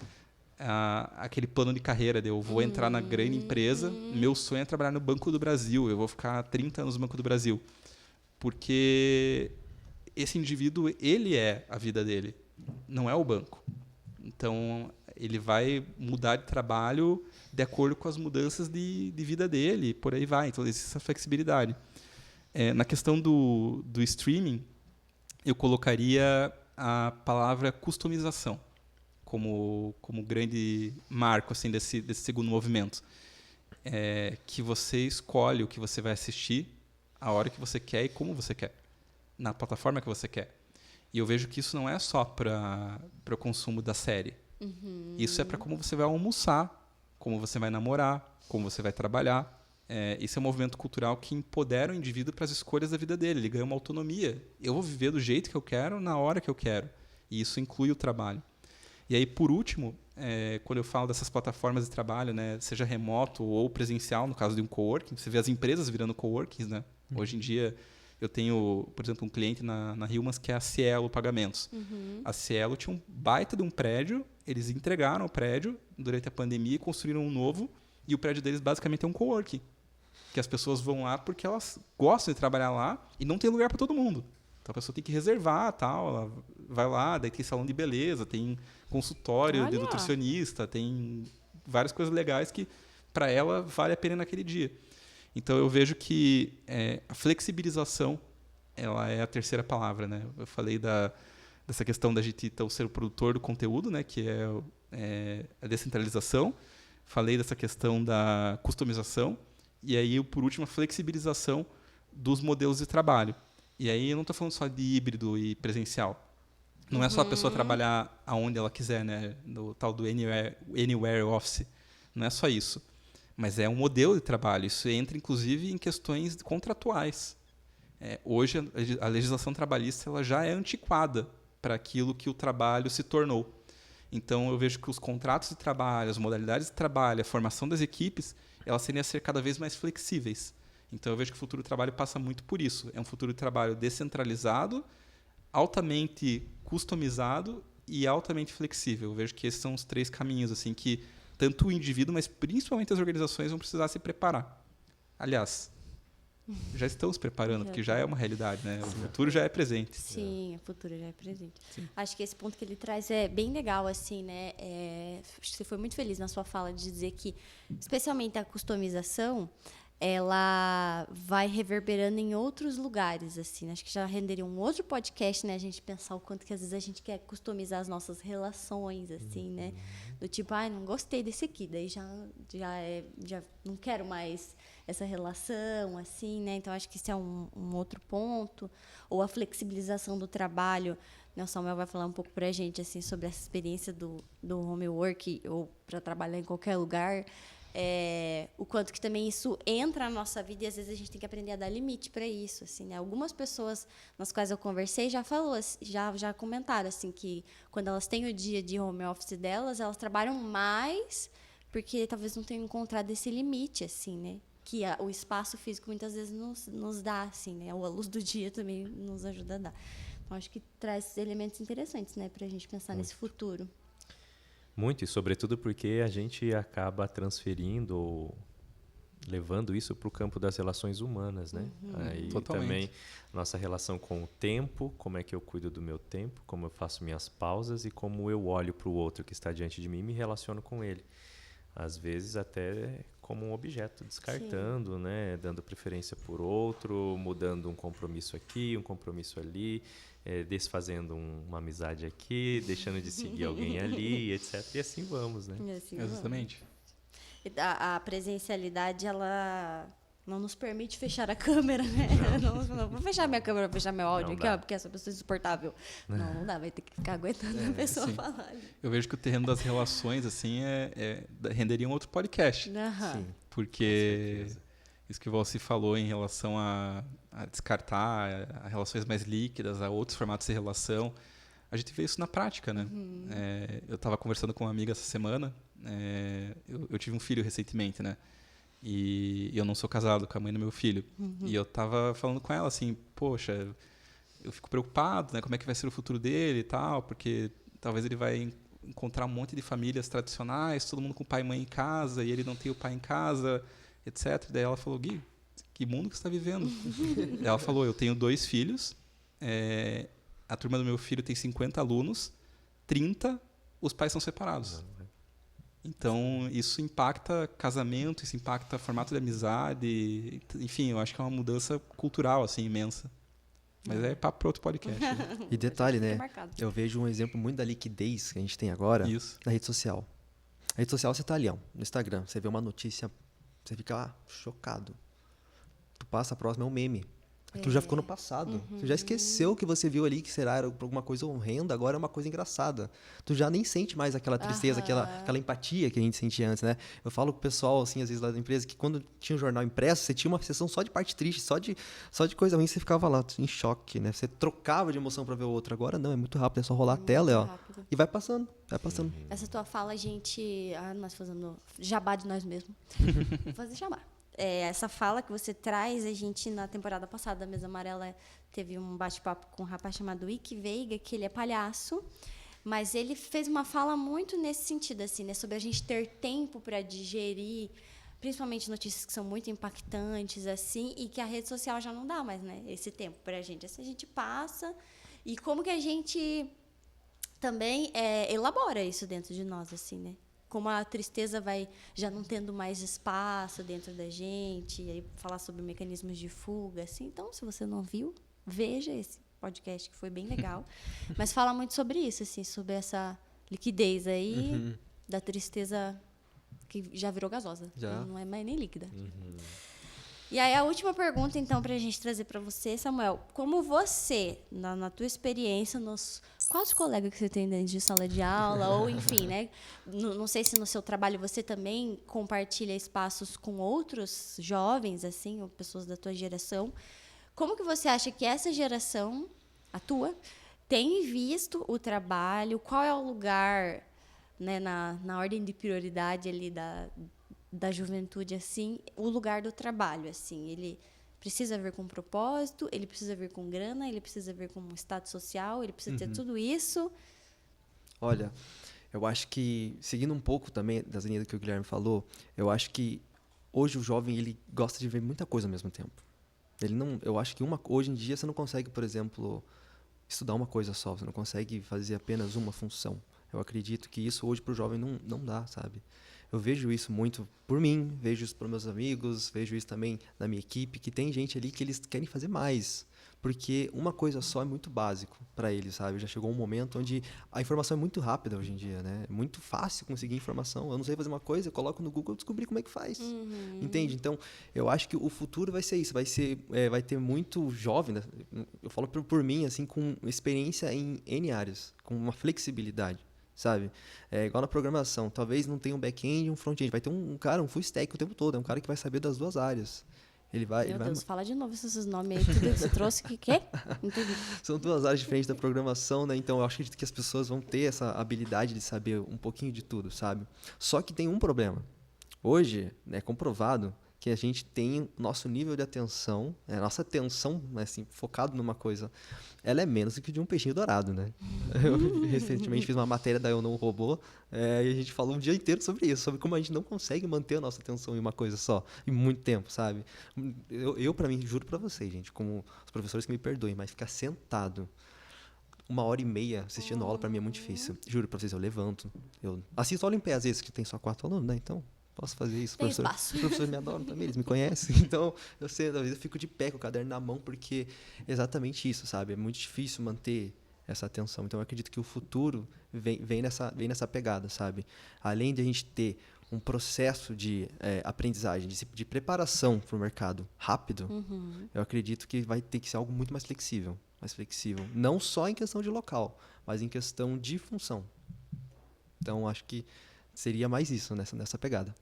S3: aquele plano de carreira de eu vou entrar na grande empresa, meu sonho é trabalhar no Banco do Brasil, eu vou ficar 30 anos no Banco do Brasil. Porque esse indivíduo, ele é a vida dele, não é o banco. Então, ele vai mudar de trabalho de acordo com as mudanças de vida dele, e por aí vai. Então, existe essa flexibilidade. Na questão do streaming, eu colocaria a palavra customização como grande marco assim, desse segundo movimento. Que você escolhe o que você vai assistir, a hora que você quer e como você quer, na plataforma que você quer. E eu vejo que isso não é só para o consumo da série. Isso é para como você vai almoçar, como você vai namorar, como você vai trabalhar. Isso é um movimento cultural que empodera o indivíduo para as escolhas da vida dele. Ele ganha uma autonomia. Eu vou viver do jeito que eu quero, na hora que eu quero. E isso inclui o trabalho. E aí, por último, quando eu falo dessas plataformas de trabalho, né, seja remoto ou presencial, no caso de um coworking, você vê as empresas virando coworkings, né? Hoje em dia, eu tenho, por exemplo, um cliente na Humans que é a Cielo Pagamentos. A Cielo tinha um baita de um prédio, eles entregaram o prédio durante a pandemia e construíram um novo, e o prédio deles basicamente é um coworking. Que as pessoas vão lá porque elas gostam de trabalhar lá e não tem lugar para todo mundo. Então a pessoa tem que reservar, tal, ela vai lá, daí tem salão de beleza, tem consultório de nutricionista, tem várias coisas legais que para ela vale a pena naquele dia. Então eu vejo que a flexibilização ela é a terceira palavra, né? Eu falei dessa questão da gente então ser o produtor do conteúdo, né? Que é a descentralização. Falei dessa questão da customização e aí por último a flexibilização dos modelos de trabalho. E aí eu não estou falando só de híbrido e presencial. Não é só a pessoa trabalhar aonde ela quiser, né? No tal do anywhere office. Não é só isso. Mas é um modelo de trabalho. Isso entra, inclusive, em questões contratuais. Hoje, a legislação trabalhista ela já é antiquada para aquilo que o trabalho se tornou. Então, eu vejo que os contratos de trabalho, as modalidades de trabalho, a formação das equipes, elas tendem a ser cada vez mais flexíveis. Então, eu vejo que o futuro do trabalho passa muito por isso. É um futuro de trabalho descentralizado, altamente customizado e altamente flexível. Eu vejo que esses são os três caminhos assim que tanto o indivíduo, mas principalmente as organizações vão precisar se preparar. Aliás, já estão se preparando, porque já é uma realidade, né? O futuro já é presente.
S4: Sim, o futuro já é presente. Sim. Acho que esse ponto que ele traz é bem legal, assim, né? Acho que você foi muito feliz na sua fala de dizer que, especialmente a customização, ela vai reverberando em outros lugares, assim. Acho que já renderia um outro podcast, né? A gente pensar o quanto que às vezes a gente quer customizar as nossas relações, assim, né? Do tipo, não gostei desse aqui, daí já não quero mais essa relação, assim, né? Então, acho que isso é um outro ponto. Ou a flexibilização do trabalho. O Samuel vai falar um pouco pra gente, assim, sobre essa experiência do homework ou para trabalhar em qualquer lugar. O quanto que também isso entra na nossa vida e às vezes a gente tem que aprender a dar limite para isso, assim, né? Algumas pessoas nas quais eu conversei já comentaram assim que quando elas têm o dia de home office delas, elas trabalham mais porque talvez não tenham encontrado esse limite, assim, né? Que o espaço físico muitas vezes nos dá, assim, né? Ou a luz do dia também nos ajuda a dar. Então acho que traz elementos interessantes, né, para a gente pensar nesse futuro.
S1: Muito, e sobretudo porque a gente acaba transferindo ou levando isso para o campo das relações humanas, né? Aí
S3: Totalmente.
S1: também nossa relação com o tempo, como é que eu cuido do meu tempo, como eu faço minhas pausas e como eu olho para o outro que está diante de mim e me relaciono com ele. Às vezes até como um objeto, descartando, né? Dando preferência por outro, mudando um compromisso aqui, um compromisso ali, desfazendo uma amizade aqui, deixando de seguir alguém ali, etc. E assim vamos, né?
S3: Exatamente.
S4: A presencialidade, ela não nos permite fechar a câmera, né? Não vou fechar minha câmera, vou fechar meu áudio
S1: Não
S4: aqui,
S1: dá.
S4: ó, porque essa pessoa é insuportável. Não dá, vai ter que ficar aguentando a pessoa
S3: sim.
S4: falar ali.
S3: Eu vejo que o terreno das relações, assim, renderia um outro podcast.
S4: Aham.
S2: Sim.
S3: Porque isso que você falou em relação a descartar a relações mais líquidas, a outros formatos de relação, a gente vê isso na prática, né? Eu estava conversando com uma amiga essa semana, eu tive um filho recentemente, né? E eu não sou casado com a mãe do meu filho. E eu estava falando com ela assim, poxa, eu fico preocupado, né? Como é que vai ser o futuro dele e tal, porque talvez ele vai encontrar um monte de famílias tradicionais, todo mundo com pai e mãe em casa, e ele não tem o pai em casa, etc. E daí ela falou, Gui, que mundo que você está vivendo? Ela falou, eu tenho 2 filhos, a turma do meu filho tem 50 alunos, 30 os pais são separados. Então, isso impacta casamento, isso impacta formato de amizade, enfim, eu acho que é uma mudança cultural, assim, imensa. Mas é papo para outro podcast. Né?
S2: E detalhe,
S4: Fica
S2: né?
S4: marcado.
S2: Eu vejo um exemplo muito da liquidez que a gente tem agora
S3: Isso.
S2: na rede social. Na rede social você tá ali, ó, no Instagram, você vê uma notícia, você fica chocado. Tu passa a próxima, é um meme. Aquilo já ficou no passado. Você já esqueceu que você viu ali que era alguma coisa horrenda, agora é uma coisa engraçada. Tu já nem sente mais aquela tristeza, aquela empatia que a gente sentia antes, né? Eu falo com o pessoal, assim, às vezes lá da empresa, que quando tinha um jornal impresso, você tinha uma sessão só de parte triste, só de coisa ruim, você ficava lá em choque, né? Você trocava de emoção para ver o outro. Agora não, é muito rápido, é só rolar a tela, ó.
S4: Rápido.
S2: E vai passando, vai passando.
S4: Essa tua fala, a gente... nós fazendo jabá de nós mesmos. Vou fazer jabá. Essa fala que você traz, a gente, na temporada passada da Mesa Amarela, teve um bate-papo com um rapaz chamado Ike Veiga, que ele é palhaço, mas ele fez uma fala muito nesse sentido, assim, né, sobre a gente ter tempo para digerir, principalmente notícias que são muito impactantes, assim, e que a rede social já não dá mais, né, esse tempo para a gente. Assim, a gente passa, e como que a gente também elabora isso dentro de nós, assim, né? Como a tristeza vai já não tendo mais espaço dentro da gente, e aí falar sobre mecanismos de fuga, assim. Então, se você não viu, veja esse podcast que foi bem legal. Mas fala muito sobre isso, assim, sobre essa liquidez aí da tristeza que já virou gasosa.
S2: Já.
S4: Não é mais nem líquida. E aí a última pergunta, então, para a gente trazer para você, Samuel, como você, na tua experiência, quais colegas que você tem dentro de sala de aula, ou enfim, né? Não sei se no seu trabalho você também compartilha espaços com outros jovens, assim, ou pessoas da tua geração. Como que você acha que essa geração, a tua, tem visto o trabalho? Qual é o lugar, né, na ordem de prioridade ali da juventude, assim, o lugar do trabalho, assim, ele precisa ver com propósito, ele precisa ver com grana, ele precisa ver com status social, ele precisa ter tudo isso.
S2: Olha, eu acho que, seguindo um pouco também das linhas que o Guilherme falou, eu acho que hoje o jovem, ele gosta de ver muita coisa ao mesmo tempo. Eu acho que hoje em dia você não consegue, por exemplo, estudar uma coisa só, você não consegue fazer apenas uma função. Eu acredito que isso hoje para o jovem não dá, sabe? Eu vejo isso muito por mim, vejo isso por meus amigos, vejo isso também na minha equipe, que tem gente ali que eles querem fazer mais, porque uma coisa só é muito básico para eles, sabe? Já chegou um momento onde a informação é muito rápida hoje em dia, né? É muito fácil conseguir informação. Eu não sei fazer uma coisa, eu coloco no Google e descobri como é que faz. Entende? Então, eu acho que o futuro vai ser isso, vai ter muito jovem, né? Eu falo por mim, assim, com experiência em N áreas, com uma flexibilidade. Sabe? É igual na programação. Talvez não tenha um back-end e um front-end. Vai ter um cara, um full stack o tempo todo. É um cara que vai saber das duas áreas.
S4: Meu Deus, fala de novo esses nomes aí. Tudo que você trouxe, que quê? Entendi.
S2: São duas áreas diferentes da programação, né? Então, eu acredito que as pessoas vão ter essa habilidade de saber um pouquinho de tudo, sabe? Só que tem um problema. Hoje, é comprovado que a gente tem nosso nível de atenção, a nossa atenção, assim, focado numa coisa, ela é menos do que de um peixinho dourado, né? Eu recentemente fiz uma matéria da Eu Não Robô, e a gente falou um dia inteiro sobre isso, sobre como a gente não consegue manter a nossa atenção em uma coisa só, em muito tempo, sabe? Eu para mim, juro para vocês, gente, como os professores que me perdoem, mas ficar sentado 1h30 assistindo aula para mim é muito difícil. Juro para vocês, eu levanto, eu assisto aula em pé às vezes, que tem só 4 alunos, né? Então posso fazer isso. Os professores me adoram também, eles me conhecem. Então, eu sei, às vezes eu fico de pé com o caderno na mão, porque é exatamente isso, sabe? É muito difícil manter essa atenção. Então, eu acredito que o futuro vem nessa pegada, sabe? Além de a gente ter um processo de aprendizagem, de preparação para o mercado rápido, eu acredito que vai ter que ser algo muito mais flexível. Não só em questão de local, mas em questão de função. Então, acho que seria mais isso nessa pegada.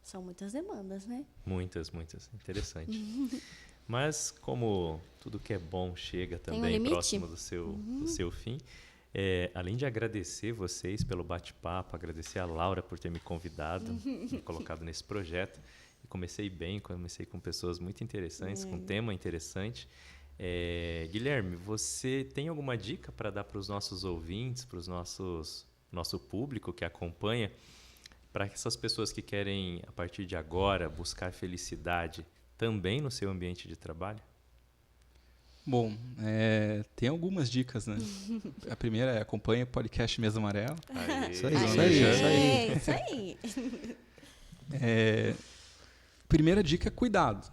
S4: São muitas demandas, né?
S1: Muitas. Interessante. Mas como tudo que é bom chega
S4: Tem um
S1: também
S4: limite?
S1: próximo do seu fim, além de agradecer vocês pelo bate-papo, agradecer a Laura por ter me convidado, me colocado nesse projeto. E comecei com pessoas muito interessantes, com um tema interessante. Guilherme, você tem alguma dica para dar para os nossos ouvintes, para o nosso público que acompanha, para essas pessoas que querem, a partir de agora, buscar felicidade também no seu ambiente de trabalho?
S3: Bom, tem algumas dicas, né? A primeira é acompanhe o podcast Mesa Amarela.
S2: Isso aí.
S3: Primeira dica é cuidado,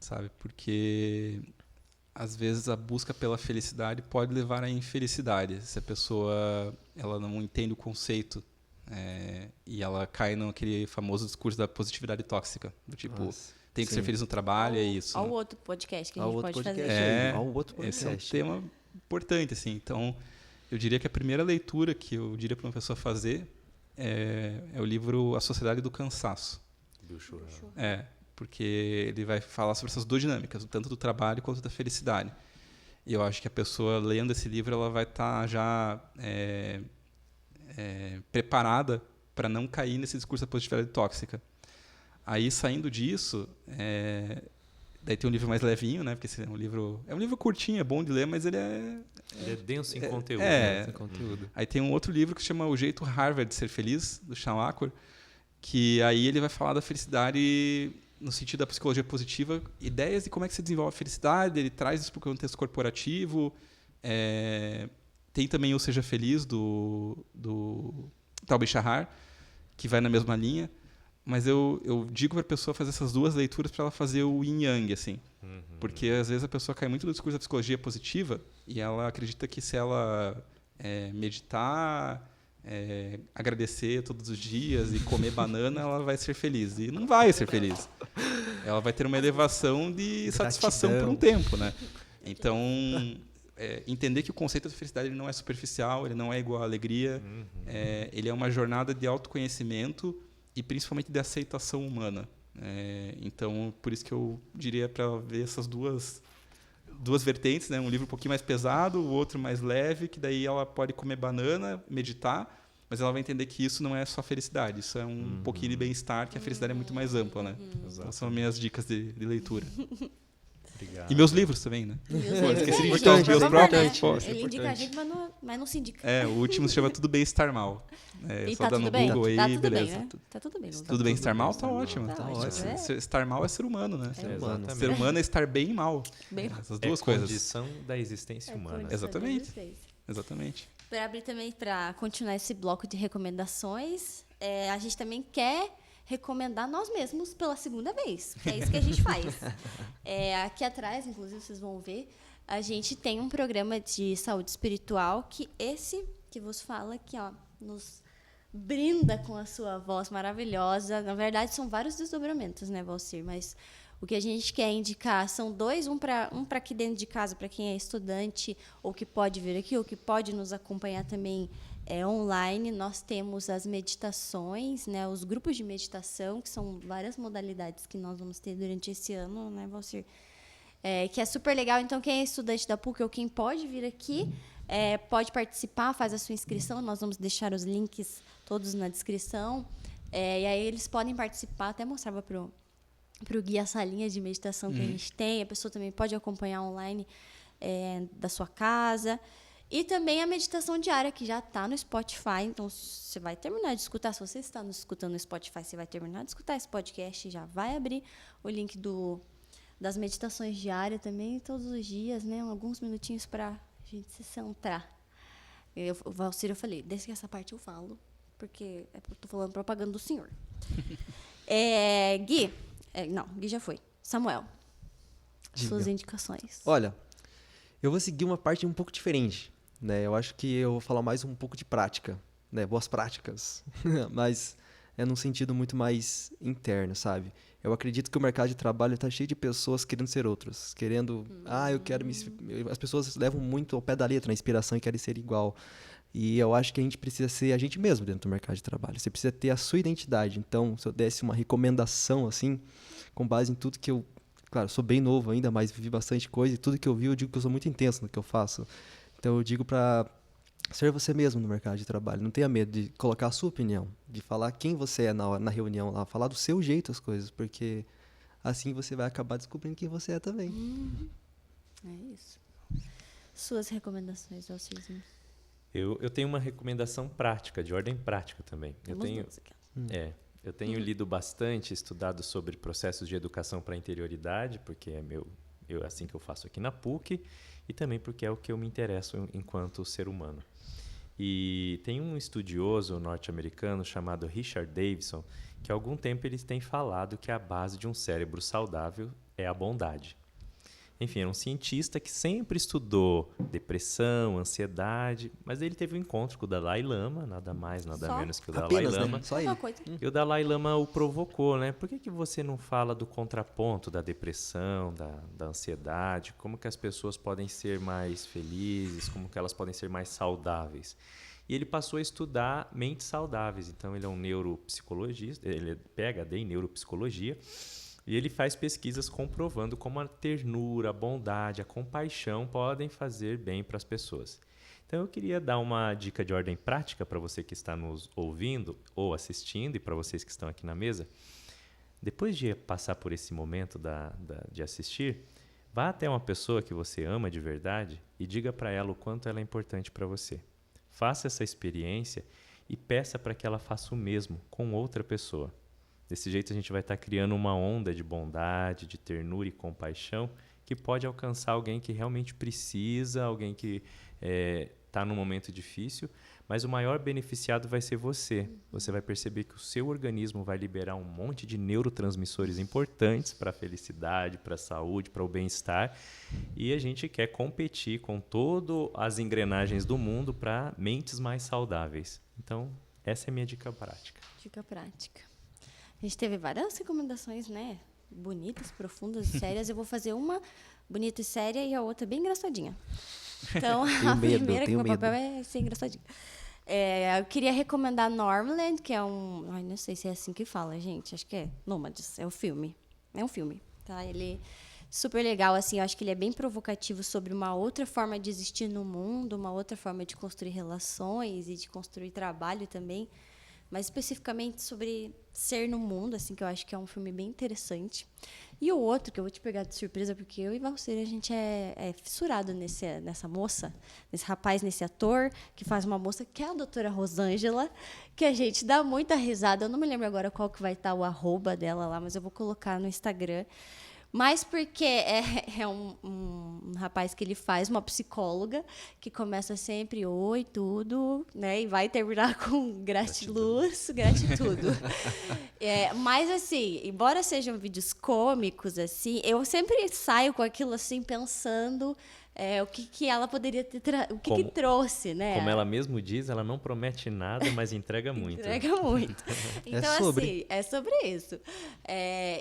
S3: sabe? Porque às vezes a busca pela felicidade pode levar à infelicidade. Se a pessoa ela não entende o conceito e ela cai naquele famoso discurso da positividade tóxica, do tipo, tem que ser feliz no trabalho, é isso.
S4: Ao outro podcast que a gente pode fazer.
S3: Esse é um tema importante, assim. Então, eu diria que a primeira leitura que eu diria para uma pessoa fazer é o livro A Sociedade do Cansaço.
S1: Do Churran.
S3: Porque ele vai falar sobre essas duas dinâmicas, tanto do trabalho quanto da felicidade. E eu acho que a pessoa, lendo esse livro, ela vai estar já preparada para não cair nesse discurso da positividade tóxica. Aí, saindo disso, daí tem um livro mais levinho, né? Porque esse é um livro curtinho, é bom de ler, mas ele
S1: é denso em conteúdo.
S2: Denso em conteúdo.
S3: Aí tem um outro livro que se chama O Jeito Harvard de Ser Feliz, do Sean Acor, que aí ele vai falar da felicidade no sentido da psicologia positiva, ideias de como é que se desenvolve a felicidade, ele traz isso para o contexto corporativo. Tem também o Seja Feliz, do Tal Ben-Shahar, que vai na mesma linha. Mas eu digo para a pessoa fazer essas duas leituras para ela fazer o yin yang, assim. Porque às vezes a pessoa cai muito no discurso da psicologia positiva e ela acredita que se ela meditar, agradecer todos os dias e comer banana, ela vai ser feliz. E não vai ser feliz. Ela vai ter uma elevação de satisfação por um tempo, né? Então, entender que o conceito da felicidade ele não é superficial, ele não é igual à alegria, ele é uma jornada de autoconhecimento e principalmente de aceitação humana. Então, por isso que eu diria para ver essas duas vertentes, né? Um livro um pouquinho mais pesado, o outro mais leve, que daí ela pode comer banana, meditar, mas ela vai entender que isso não é só felicidade, isso é um pouquinho de bem-estar, que a felicidade é muito mais ampla, né? Então, são minhas dicas de leitura.
S1: Obrigado.
S3: E meus livros também, né?
S4: Esqueci
S3: de indicar os meus próprios.
S4: Ele indica a gente, mas não se indica.
S3: O último se chama Tudo Bem Estar Mal.
S4: E
S3: só
S4: tá
S3: dar no
S4: tudo bem?
S3: Google
S4: Tá
S3: aí,
S4: tudo
S3: beleza.
S4: bem, né? Tá tudo bem.
S3: Tudo bem estar mal? Tá ótimo.
S4: Tá ótimo.
S3: Estar mal é ser humano, né?
S1: Exatamente.
S3: Ser humano é estar bem e mal. Essas duas coisas.
S1: Condição da existência humana.
S3: Exatamente.
S4: Para abrir também, para continuar esse bloco de recomendações, a gente também quer recomendar nós mesmos pela segunda vez, que é isso que a gente faz. Aqui atrás, inclusive, vocês vão ver, a gente tem um programa de saúde espiritual que esse que vos fala aqui, ó, nos brinda com a sua voz maravilhosa. Na verdade, são vários desdobramentos, né, Valcir? Mas o que a gente quer indicar são dois, um para aqui dentro de casa, para quem é estudante, ou que pode vir aqui, ou que pode nos acompanhar também online. Nós temos as meditações, né, os grupos de meditação, que são várias modalidades que nós vamos ter durante esse ano, né, Valcir? Que é super legal. Então, quem é estudante da PUC ou quem pode vir aqui, pode participar, faz a sua inscrição. Nós vamos deixar os links todos na descrição. E aí eles podem participar, até mostrava para o Gui a salinha de meditação que a gente tem. A pessoa também pode acompanhar online da sua casa. E também a meditação diária, que já está no Spotify. Então, você vai terminar de escutar. Se você está nos escutando no Spotify, você vai terminar de escutar esse podcast. Já vai abrir o link das meditações diárias também, todos os dias, né? Alguns minutinhos para a gente se centrar. O Valcir, eu falei, desde que essa parte eu falo, porque estou falando propaganda do senhor. Gui, Gui já foi. Samuel, suas indicações.
S2: Olha, eu vou seguir uma parte um pouco diferente. né? Eu acho que eu vou falar mais um pouco de prática, né? Boas práticas, mas é num sentido muito mais interno, sabe? Eu acredito que o mercado de trabalho está cheio de pessoas querendo ser outras, querendo, eu quero me... As pessoas levam muito ao pé da letra na inspiração e querem ser igual. E eu acho que a gente precisa ser a gente mesmo dentro do mercado de trabalho. Você precisa ter a sua identidade. Então, se eu desse uma recomendação, assim, com base em tudo que eu... Claro, sou bem novo ainda, mas vivi bastante coisa. E tudo que eu vi, eu digo que eu sou muito intenso no que eu faço. Então, eu digo para ser você mesmo no mercado de trabalho. Não tenha medo de colocar a sua opinião, de falar quem você é na reunião lá, falar do seu jeito as coisas, porque assim você vai acabar descobrindo quem você é também.
S4: É isso. Suas recomendações, Valcirzinho?
S1: Eu tenho uma recomendação prática, de ordem prática também. Eu tenho lido bastante, estudado sobre processos de educação para a interioridade, porque é assim que eu faço aqui na PUC, e também porque é o que eu me interesso enquanto ser humano. E tem um estudioso norte-americano chamado Richard Davidson, que há algum tempo ele tem falado que a base de um cérebro saudável é a bondade. Enfim, era um cientista que sempre estudou depressão, ansiedade, mas ele teve um encontro com o Dalai Lama, nada mais, nada menos que o Dalai Lama.
S2: Né? Só ele.
S1: E o Dalai Lama o provocou, né? Por que você não fala do contraponto da depressão, da ansiedade? Como que as pessoas podem ser mais felizes? Como que elas podem ser mais saudáveis? E ele passou a estudar mentes saudáveis. Então, ele é um neuropsicologista, ele é PhD em neuropsicologia, e ele faz pesquisas comprovando como a ternura, a bondade, a compaixão podem fazer bem para as pessoas. Então, eu queria dar uma dica de ordem prática para você que está nos ouvindo ou assistindo e para vocês que estão aqui na mesa. Depois de passar por esse momento de assistir, vá até uma pessoa que você ama de verdade e diga para ela o quanto ela é importante para você. Faça essa experiência e peça para que ela faça o mesmo com outra pessoa. Desse jeito, a gente vai estar criando uma onda de bondade, de ternura e compaixão que pode alcançar alguém que realmente precisa, alguém que está num momento difícil, mas o maior beneficiado vai ser você. Você vai perceber que o seu organismo vai liberar um monte de neurotransmissores importantes para a felicidade, para a saúde, para o bem-estar, e a gente quer competir com todas as engrenagens do mundo para mentes mais saudáveis. Então, essa é a minha dica prática.
S4: Dica prática. A gente teve várias recomendações, né? Bonitas, profundas, sérias. Eu vou fazer uma bonita e séria e a outra bem engraçadinha. Então, a primeira, que meu papel é ser engraçadinha. Eu queria recomendar Nomadland, que é um... Ai, não sei se é assim que fala, gente. Acho que é Nômades. É um filme. É um filme, tá? Ele é super legal, assim. Eu acho que ele é bem provocativo sobre uma outra forma de existir no mundo, uma outra forma de construir relações e de construir trabalho também. Mas especificamente sobre ser no mundo, assim, que eu acho que é um filme bem interessante. E o outro, que eu vou te pegar de surpresa, porque eu e Valcir, a gente é fissurado nessa moça, nesse rapaz, nesse ator, que faz uma moça, que é a doutora Rosângela, que a gente dá muita risada. Eu não me lembro agora qual que vai estar o @ dela lá, mas eu vou colocar no Instagram. Mas porque é um rapaz que ele faz, uma psicóloga, que começa sempre, oi, tudo, né? E vai terminar com gratiluz, gratitudo. Mas, assim, embora sejam vídeos cômicos, assim, eu sempre saio com aquilo, assim, pensando... o que ela poderia ter... O que trouxe, né?
S1: Como ela mesmo diz, ela não promete nada, mas entrega muito.
S4: Entrega muito. Então, assim, é sobre isso.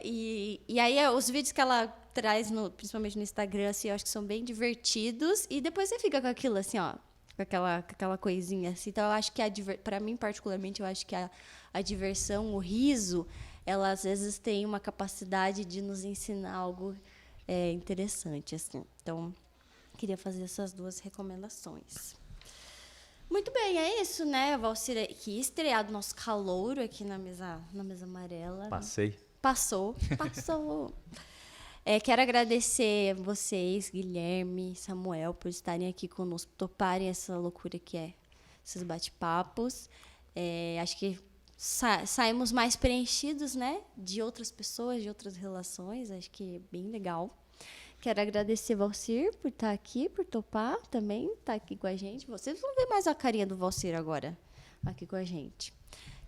S4: E aí, os vídeos que ela traz, principalmente no Instagram, assim, eu acho que são bem divertidos. E depois você fica com aquilo, assim, ó, com aquela coisinha, assim. Então, eu acho que, para mim, particularmente, eu acho que a diversão, o riso, ela, às vezes, tem uma capacidade de nos ensinar algo interessante, assim. Então... Queria fazer essas duas recomendações. Muito bem, é isso, né, Valcir? Que estreado nosso calouro aqui na mesa amarela. Passou. Quero agradecer vocês, Guilherme, Samuel, por estarem aqui conosco, toparem essa loucura que é esses bate-papos. Acho que saímos mais preenchidos, né, de outras pessoas, de outras relações. Acho que é bem legal. Quero agradecer Valcir por estar aqui, por topar também, estar aqui com a gente. Vocês vão ver mais a carinha do Valcir agora, aqui com a gente.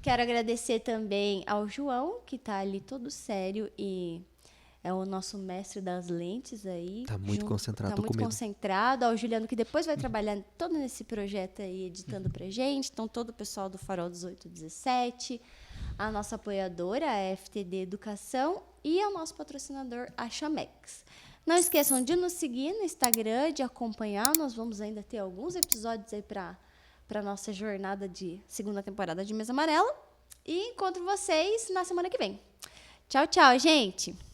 S4: Quero agradecer também ao João, que está ali todo sério e é o nosso mestre das lentes aí.
S2: Tá muito concentrado,
S4: Tá
S2: tô com
S4: muito
S2: medo.
S4: concentrado. Ao Juliano, que depois vai trabalhar todo nesse projeto aí, editando pra gente. Então, todo o pessoal do Farol 1817. A nossa apoiadora, a FTD Educação. E o nosso patrocinador, a Chamex. Não esqueçam de nos seguir no Instagram, de acompanhar. Nós vamos ainda ter alguns episódios aí para nossa jornada de segunda temporada de Mesa Amarela. E encontro vocês na semana que vem. Tchau, tchau, gente!